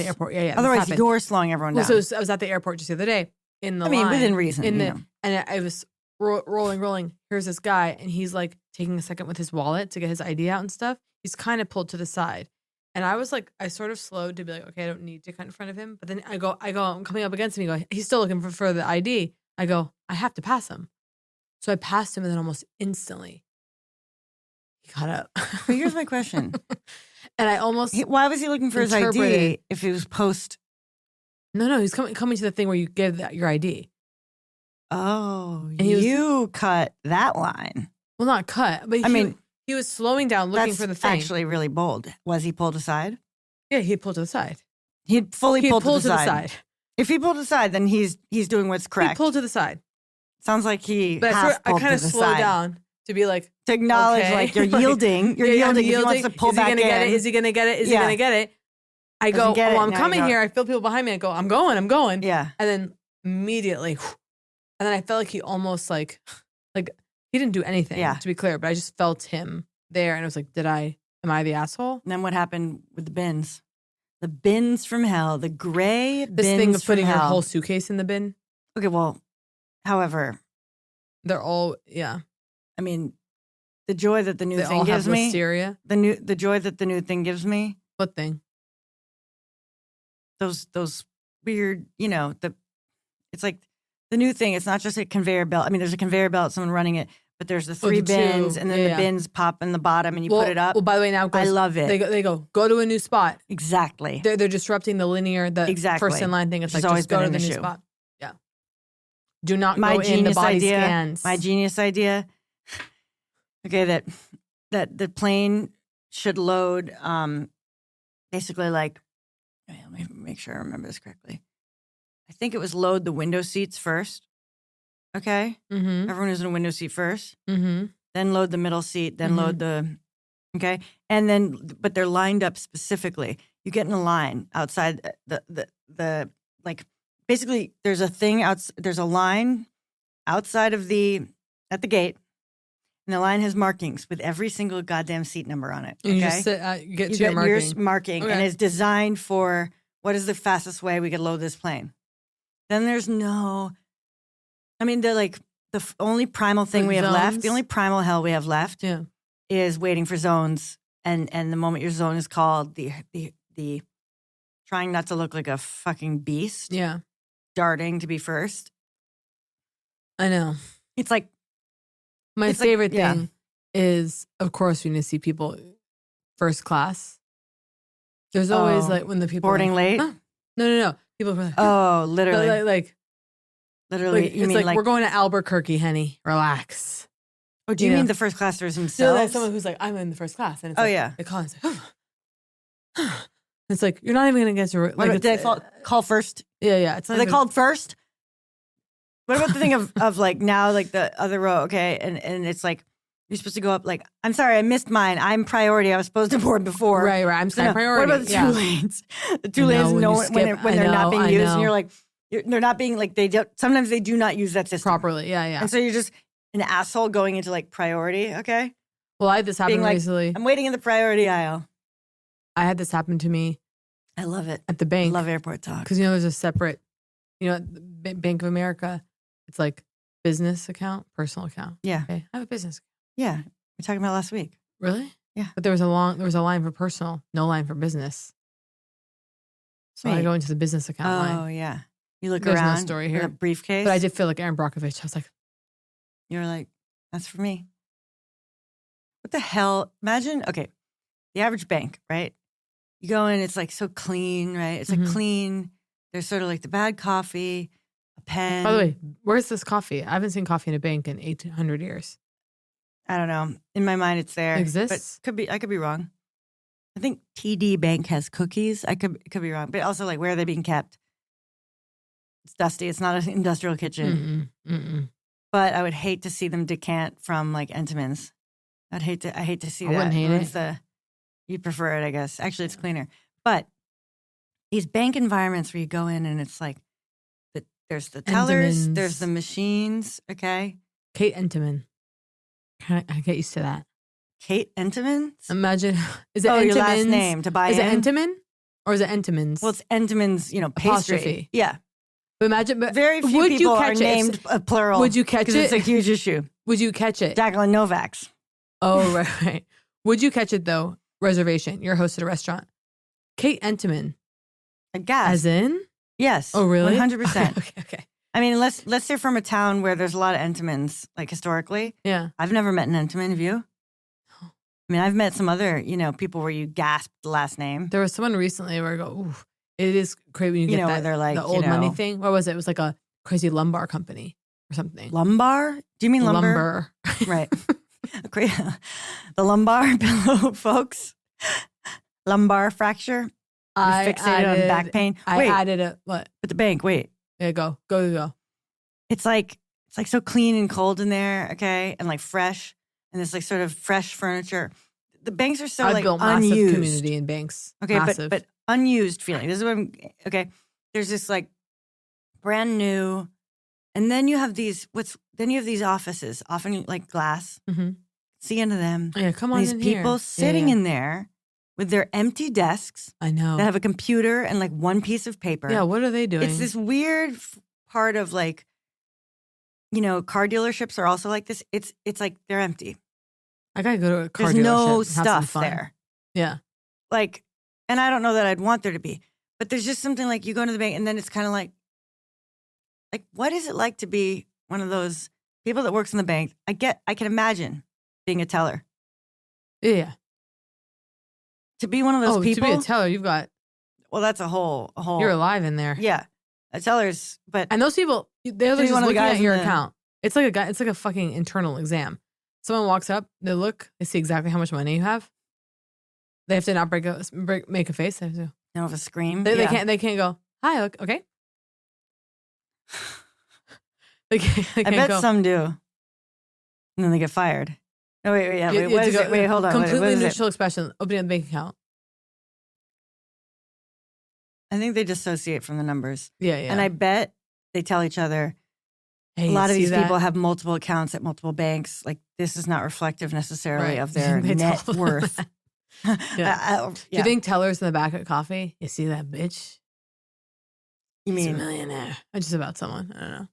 airport. Yeah. Otherwise, you're slowing everyone down. So I was at the airport just the other day in the line. within reason. And I was rolling. Here's this guy, and he's like taking a second with his wallet to get his ID out and stuff. He's kind of pulled to the side. And I was like, I sort of slowed to be like, okay, I don't need to cut in front of him. But then I go, I'm coming up against him. He's still looking for the ID. I go, I have to pass him. So I passed him, and then almost instantly, he got up. But here's my question. And I almost why was he looking for his ID if he was post? No, he's coming to the thing where you give your ID. Oh, and you cut that line. Well, not cut, but he was slowing down, looking for the thing. That's actually really bold. Was he pulled aside? Yeah, he pulled to the side. He pulled to the side. If he pulled aside, then he's doing what's correct. He pulled to the side. Sounds like he. But I kind of slowed down to be like, to acknowledge like you're yielding. You're yielding. If he wants to pull back in. Is he gonna get it? Is he gonna get it? I go, I'm coming here. I feel people behind me. I go, I'm going. Yeah. And then immediately, and then I felt like he almost like he didn't do anything. Yeah. To be clear, but I just felt him there, and I was like, am I the asshole? And then what happened with the bins? The bins from hell. The gray bins. This thing of putting your whole suitcase in the bin. Okay, well, however, they're all I mean, the joy that the new thing gives me. Listeria. The joy that the new thing gives me. What thing? those weird, it's like the new thing. It's not just a conveyor belt. I mean, there's a conveyor belt, someone running it, but there's the 3 bins, and then the bins pop in the bottom, and you put it up. Well, by the way, now I love it. They go to a new spot. Exactly. They're disrupting the linear, first in line thing. It's like just go to the new spot. Yeah. Do not go in the body scans. My genius idea. Okay, that the plane should load. Basically, like, let me make sure I remember this correctly. I think it was load the window seats first. Okay, everyone is in a window seat first. Then load the middle seat. Then load the. Okay, and then but they're lined up specifically. You get in a line outside the like. Basically, there's a thing there's a line outside of at the gate, and the line has markings with every single goddamn seat number on it. Okay? You just get your marking. Your marking, and it's designed for what is the fastest way we could load this plane. Then there's no. I mean, they're like the only primal thing we have left. The only primal hell we have left is waiting for zones, and the moment your zone is called, the trying not to look like a fucking beast. Yeah. Darting to be first. I know. It's like my favorite thing is, of course, when you see people first class. There's always like when the people boarding late. Huh? No. People are like, literally, literally. You mean like we're going to Albuquerque, Henny. Relax. Oh, do you mean the first classers themselves? Like someone who's like, I'm in the first class, and it's they call and say, it's like you're not even gonna get to like. Did they call first? Yeah. It's not they called first. What about the thing of like now, like the other row? Okay, and it's like you're supposed to go up. Like, I'm sorry, I missed mine. I'm priority. I was supposed to board before. Right. I'm sorry, priority. What about the 2 lanes? The 2 lanes, when they're not being used, and you're like, they're not being like sometimes they do not use that system properly. Yeah. And so you're just an asshole going into like priority. Okay. Well, I had this happen recently. I'm waiting in the priority aisle. I had this happen to me. I love it. At the bank. I love airport talk. Because, there's a separate, at the Bank of America, it's like business account, personal account. Yeah. Okay. I have a business account. Yeah. We're talking about last week. Really? Yeah. But there was a line for personal, no line for business. So I go into the business account line. Oh, yeah. You look There's around. No story here. With a briefcase. But I did feel like Aaron Brockovich. I was like. You were like, that's for me. What the hell? Imagine, okay, the average bank, right? You go in, it's like so clean, right? It's like clean. There's sort of like the bad coffee, a pen. By the way, where's this coffee? I haven't seen coffee in a bank in 800 years. I don't know. In my mind, it's there. It exists? But I could be wrong. I think TD Bank has cookies. I could be wrong. But also, like, where are they being kept? It's dusty. It's not an industrial kitchen. But I would hate to see them decant from like Entenmann's. I hate to see that. I wouldn't hate it. You'd prefer it, I guess. Actually, it's cleaner. But these bank environments where you go in and it's like, there's the tellers, there's the machines, okay? Kate Entenmann. Can I get used to that? Kate Entenmann? Imagine, is it your last name to buy Is in? it Entenmann or is it Entenmann's? Well, it's Entenmann's, pastry. Apostrophe. Yeah. But imagine, very few people are named a plural. Would you catch it? It's a huge issue. Would you catch it? Jacqueline Novak's. Oh, right. Would you catch it though? Reservation. You're a host at a restaurant. Kate Entenmann. I guess. As in? Yes. Oh, really? 100%. Okay. I mean, let's say from a town where there's a lot of Entenmanns, like historically. Yeah. I've never met an Entenmann. Have you? I mean, I've met some other, people where you gasp the last name. There was someone recently where I go, ooh, it is crazy when you get that, they're like, the old money thing. What was it? It was like a crazy lumbar company or something. Lumbar? Do you mean lumber? Right. The lumbar pillow, folks. Lumbar fracture. Fixated on back pain. I added a what? At the bank. Wait. Yeah, go. It's like so clean and cold in there, okay, and like fresh, and it's like sort of fresh furniture. The banks are so I like built unused. massive community in banks. Okay, massive. but unused feeling. This is what I'm okay. There's this like brand new, and then you have these offices, often like glass. Mm-hmm. See into them. Yeah, come on. These people sitting in there with their empty desks. I know. That have a computer and like one piece of paper. Yeah, what are they doing? It's this weird part of like, car dealerships are also like this. It's like they're empty. I gotta go to a car dealership. There's no and have some stuff fun. there. Yeah. Like, and I don't know that I'd want there to be, But there's just something like you go to the bank and then it's kind of like what is it like to be one of those people that works in the bank? I can imagine being a teller. Yeah. To be one of those people. To be a teller, you've got. Well, that's a whole. You're alive in there. Yeah. A teller's, but. And those people, they're just one of the looking guys at your account. It's like a fucking internal exam. Someone walks up, they look, they see exactly how much money you have. They have to not make a face. They have to. They don't have a scream. They can't go, hi, look, okay. they can't I bet go, some do. And then they get fired. No, wait, yeah, wait, what is it? Wait, hold on. Completely neutral expression, opening a bank account. I think they dissociate from the numbers. Yeah. And I bet they tell each other, hey, a lot of these people have multiple accounts at multiple banks. Like, this is not reflective necessarily of their net worth. Yeah. Do you think tellers in the back at coffee, you see that bitch? You mean? She's a millionaire. Just about someone. I don't know.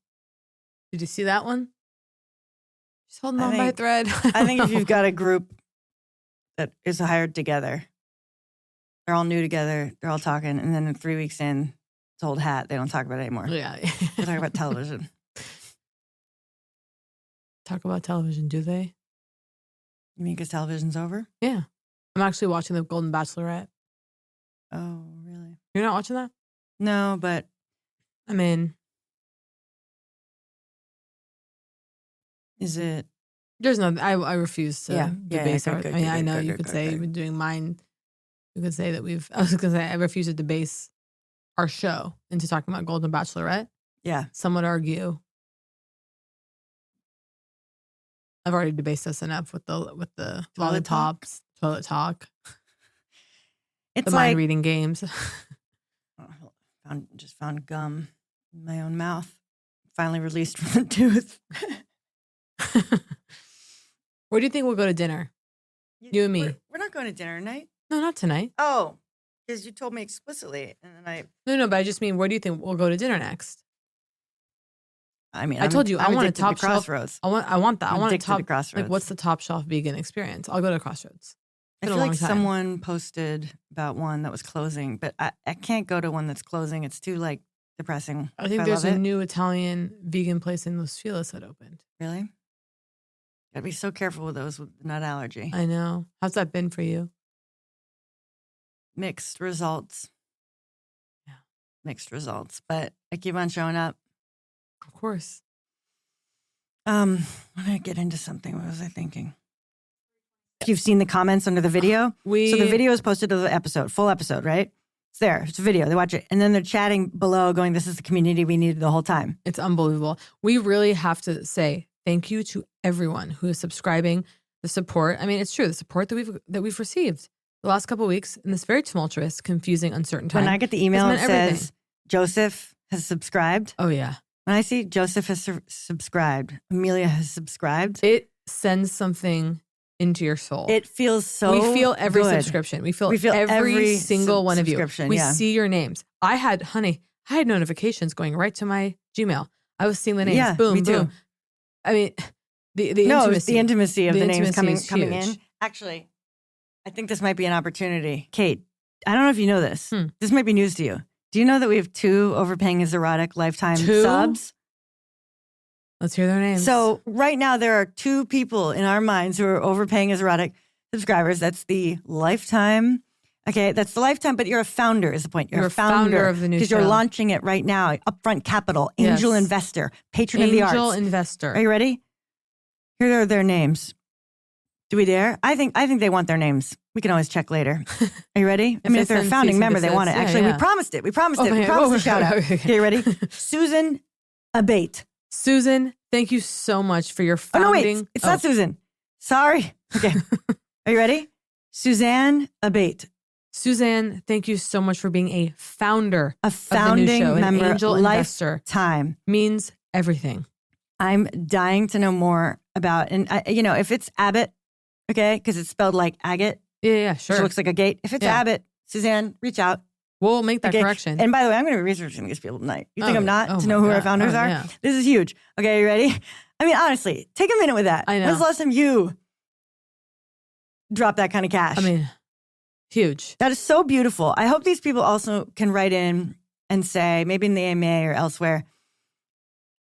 Did you see that one? She's holding on by a thread. I think if you've got a group that is hired together, they're all new together, they're all talking, and then 3 weeks in, it's old hat. They don't talk about it anymore. Yeah. They talk about television. Talk about television, do they? You mean because television's over? Yeah. I'm actually watching The Golden Bachelorette. Oh, really? You're not watching that? No, but I mean, is it? There's no. I refuse to debase our. I know you could say you've been doing mine. You could say that we've. I was going to say I refuse to debase our show into talking about Golden Bachelorette. Yeah. Some would argue. I've already debased us enough with the lollipops, toilet talk. It's the mind reading games. Just found gum in my own mouth. Finally released from the tooth. Where do you think we'll go to dinner? You and me. We're not going to dinner tonight. No, not tonight. Oh, because you told me explicitly, and then No, but I just mean, where do you think we'll go to dinner next? I mean, I told you I want a top shelf. Crossroads. I want that. I want a top Crossroads. Like, what's the top shelf vegan experience? I'll go to Crossroads. I feel like someone posted about one that was closing, but I can't go to one that's closing. It's too depressing. I think there's a new Italian vegan place in Los Feliz that opened. Really? Gotta be so careful with those with nut allergy. I know. How's that been for you? Mixed results. Yeah. Mixed results. But I keep on showing up. Of course. I'm gonna get into something. What was I thinking? You've seen the comments under the video. So the video is posted to the episode, full episode, right? It's there. It's a video. They watch it. And then they're chatting below going, this is the community we needed the whole time. It's unbelievable. We really have to say thank you to everyone who is subscribing, the support. I mean, it's true. The support that we've received the last couple of weeks in this very tumultuous, confusing, uncertain time. When I get the email that says Joseph has subscribed. Oh, yeah. When I see Joseph has subscribed, Amelia has subscribed. It sends something into your soul. It feels so We feel every good. subscription. We feel every single one of you. We see your names. I had notifications going right to my Gmail. I was seeing the names. Boom, me too. boom. I mean, the intimacy. The intimacy of the names coming huge. in. Actually, I think this might be an opportunity. Kate, I don't know if you know this. This might be news to you. Do you know that we have 2 Overpaying is Erotic lifetime subs? Let's hear their names. So right now there are 2 people in our minds who are Overpaying is Erotic subscribers. That's the lifetime. Okay, that's the lifetime, but you're a founder is the point. You're a founder of the new show. Because you're launching it right now. Upfront capital, angel investor, patron of the arts. Angel investor. Are you ready? Here are their names. Do we dare? I think they want their names. We can always check later. Are you ready? I mean, if they're a founding member, they want it. Actually, we promised it. We promised it. We promised a shout out. Okay, you ready? Susan Abate. Susan, thank you so much for your founding. Oh, no, wait. It's not Susan. Sorry. Okay. Are you ready? Suzanne Abate. Suzanne, thank you so much for being a founder. A founding of the new show. member. An angel investor. Lifetime. Means everything. I'm dying to know more about, and if it's Abbott, okay, because it's spelled like agate. Yeah, sure. Which looks like a gate. If it's Abbott, Suzanne, reach out. We'll make that correction. And by the way, I'm going to be researching these people tonight. You think I'm not to know who our founders are? Yeah. This is huge. Okay, are you ready? I mean, honestly, take a minute with that. I know. When's the last time you dropped that kind of cash? I mean, Huge. That is so beautiful. I hope these people also can write in and say, maybe in the AMA or elsewhere,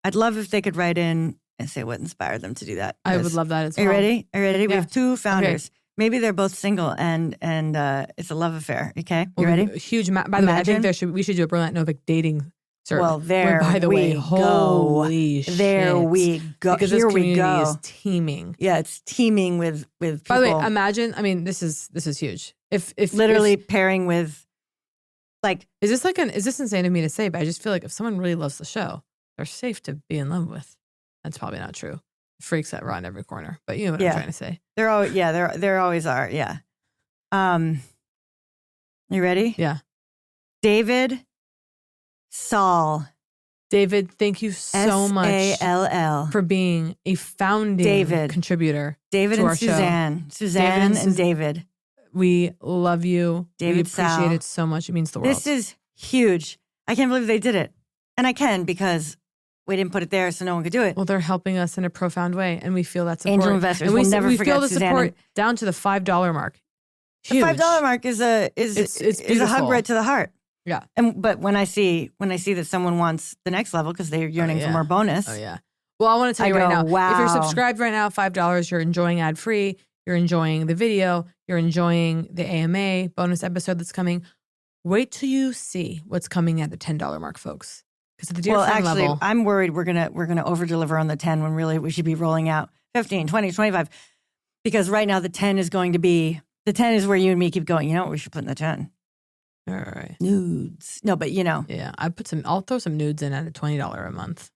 I'd love if they could write in and say what inspired them to do that. I would love that as well. Are you ready? Are you ready? We Yeah. have 2 founders. Okay. Maybe they're both single and it's a love affair. Okay, you ready? Huge. By the way, I think we should do a Berlant Novak dating survey. Well, there by the way, go. Holy shit. There we go. Because Here this community we go. is teeming. Yeah, it's teeming with people. By the way, imagine. I mean, this is huge. If literally pairing with, like, is this insane of me to say? But I just feel like if someone really loves the show, they're safe to be in love with. That's probably not true. Freaks that run every corner, but you know what I'm trying to say. There always are. Yeah. You ready? Yeah. David Saul. David, thank you so much S-A-L-L. for being a founding contributor. David to and our Suzanne. show. Suzanne and David. We love you. David we appreciate Sal. it so much. It means the world. This is huge. I can't believe they did it. And I can because we didn't put it there so no one could do it. Well, they're helping us in a profound way, and we feel that support. Angel investors and will never we forget feel the Suzanne support down to the $5 mark. Huge. The $5 mark is a hug right to the heart. Yeah. But when I see that someone wants the next level because they're yearning for more bonus. Oh yeah. Well, I want to tell you right now. Wow. If you're subscribed right now, $5, you're enjoying ad free. You're enjoying the video. You're enjoying the AMA bonus episode that's coming. Wait till you see what's coming at the $10 mark, folks. Because at the dear friend level, I'm worried we're gonna over deliver on the 10 when really we should be rolling out 15, 20, 25. Because right now the 10 is where you and me keep going. You know what we should put in the 10? All right. Nudes. No, but you know. Yeah, I'll throw some nudes in at a $20 a month.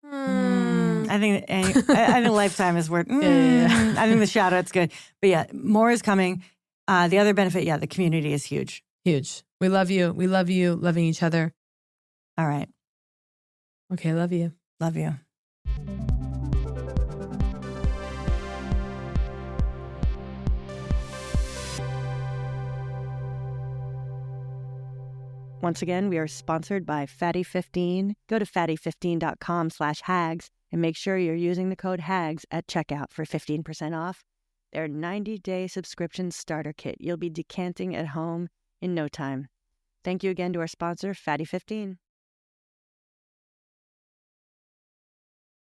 I think Lifetime is worth. I think the shout out's good. But yeah, more is coming. The other benefit, the community is huge. Huge. We love you. We love you. Loving each other. All right. Okay, love you. Love you. Once again, we are sponsored by Fatty15. Go to fatty15.com/hags and make sure you're using the code HAGS at checkout for 15% off their 90-day subscription starter kit. You'll be decanting at home in no time. Thank you again to our sponsor, Fatty15.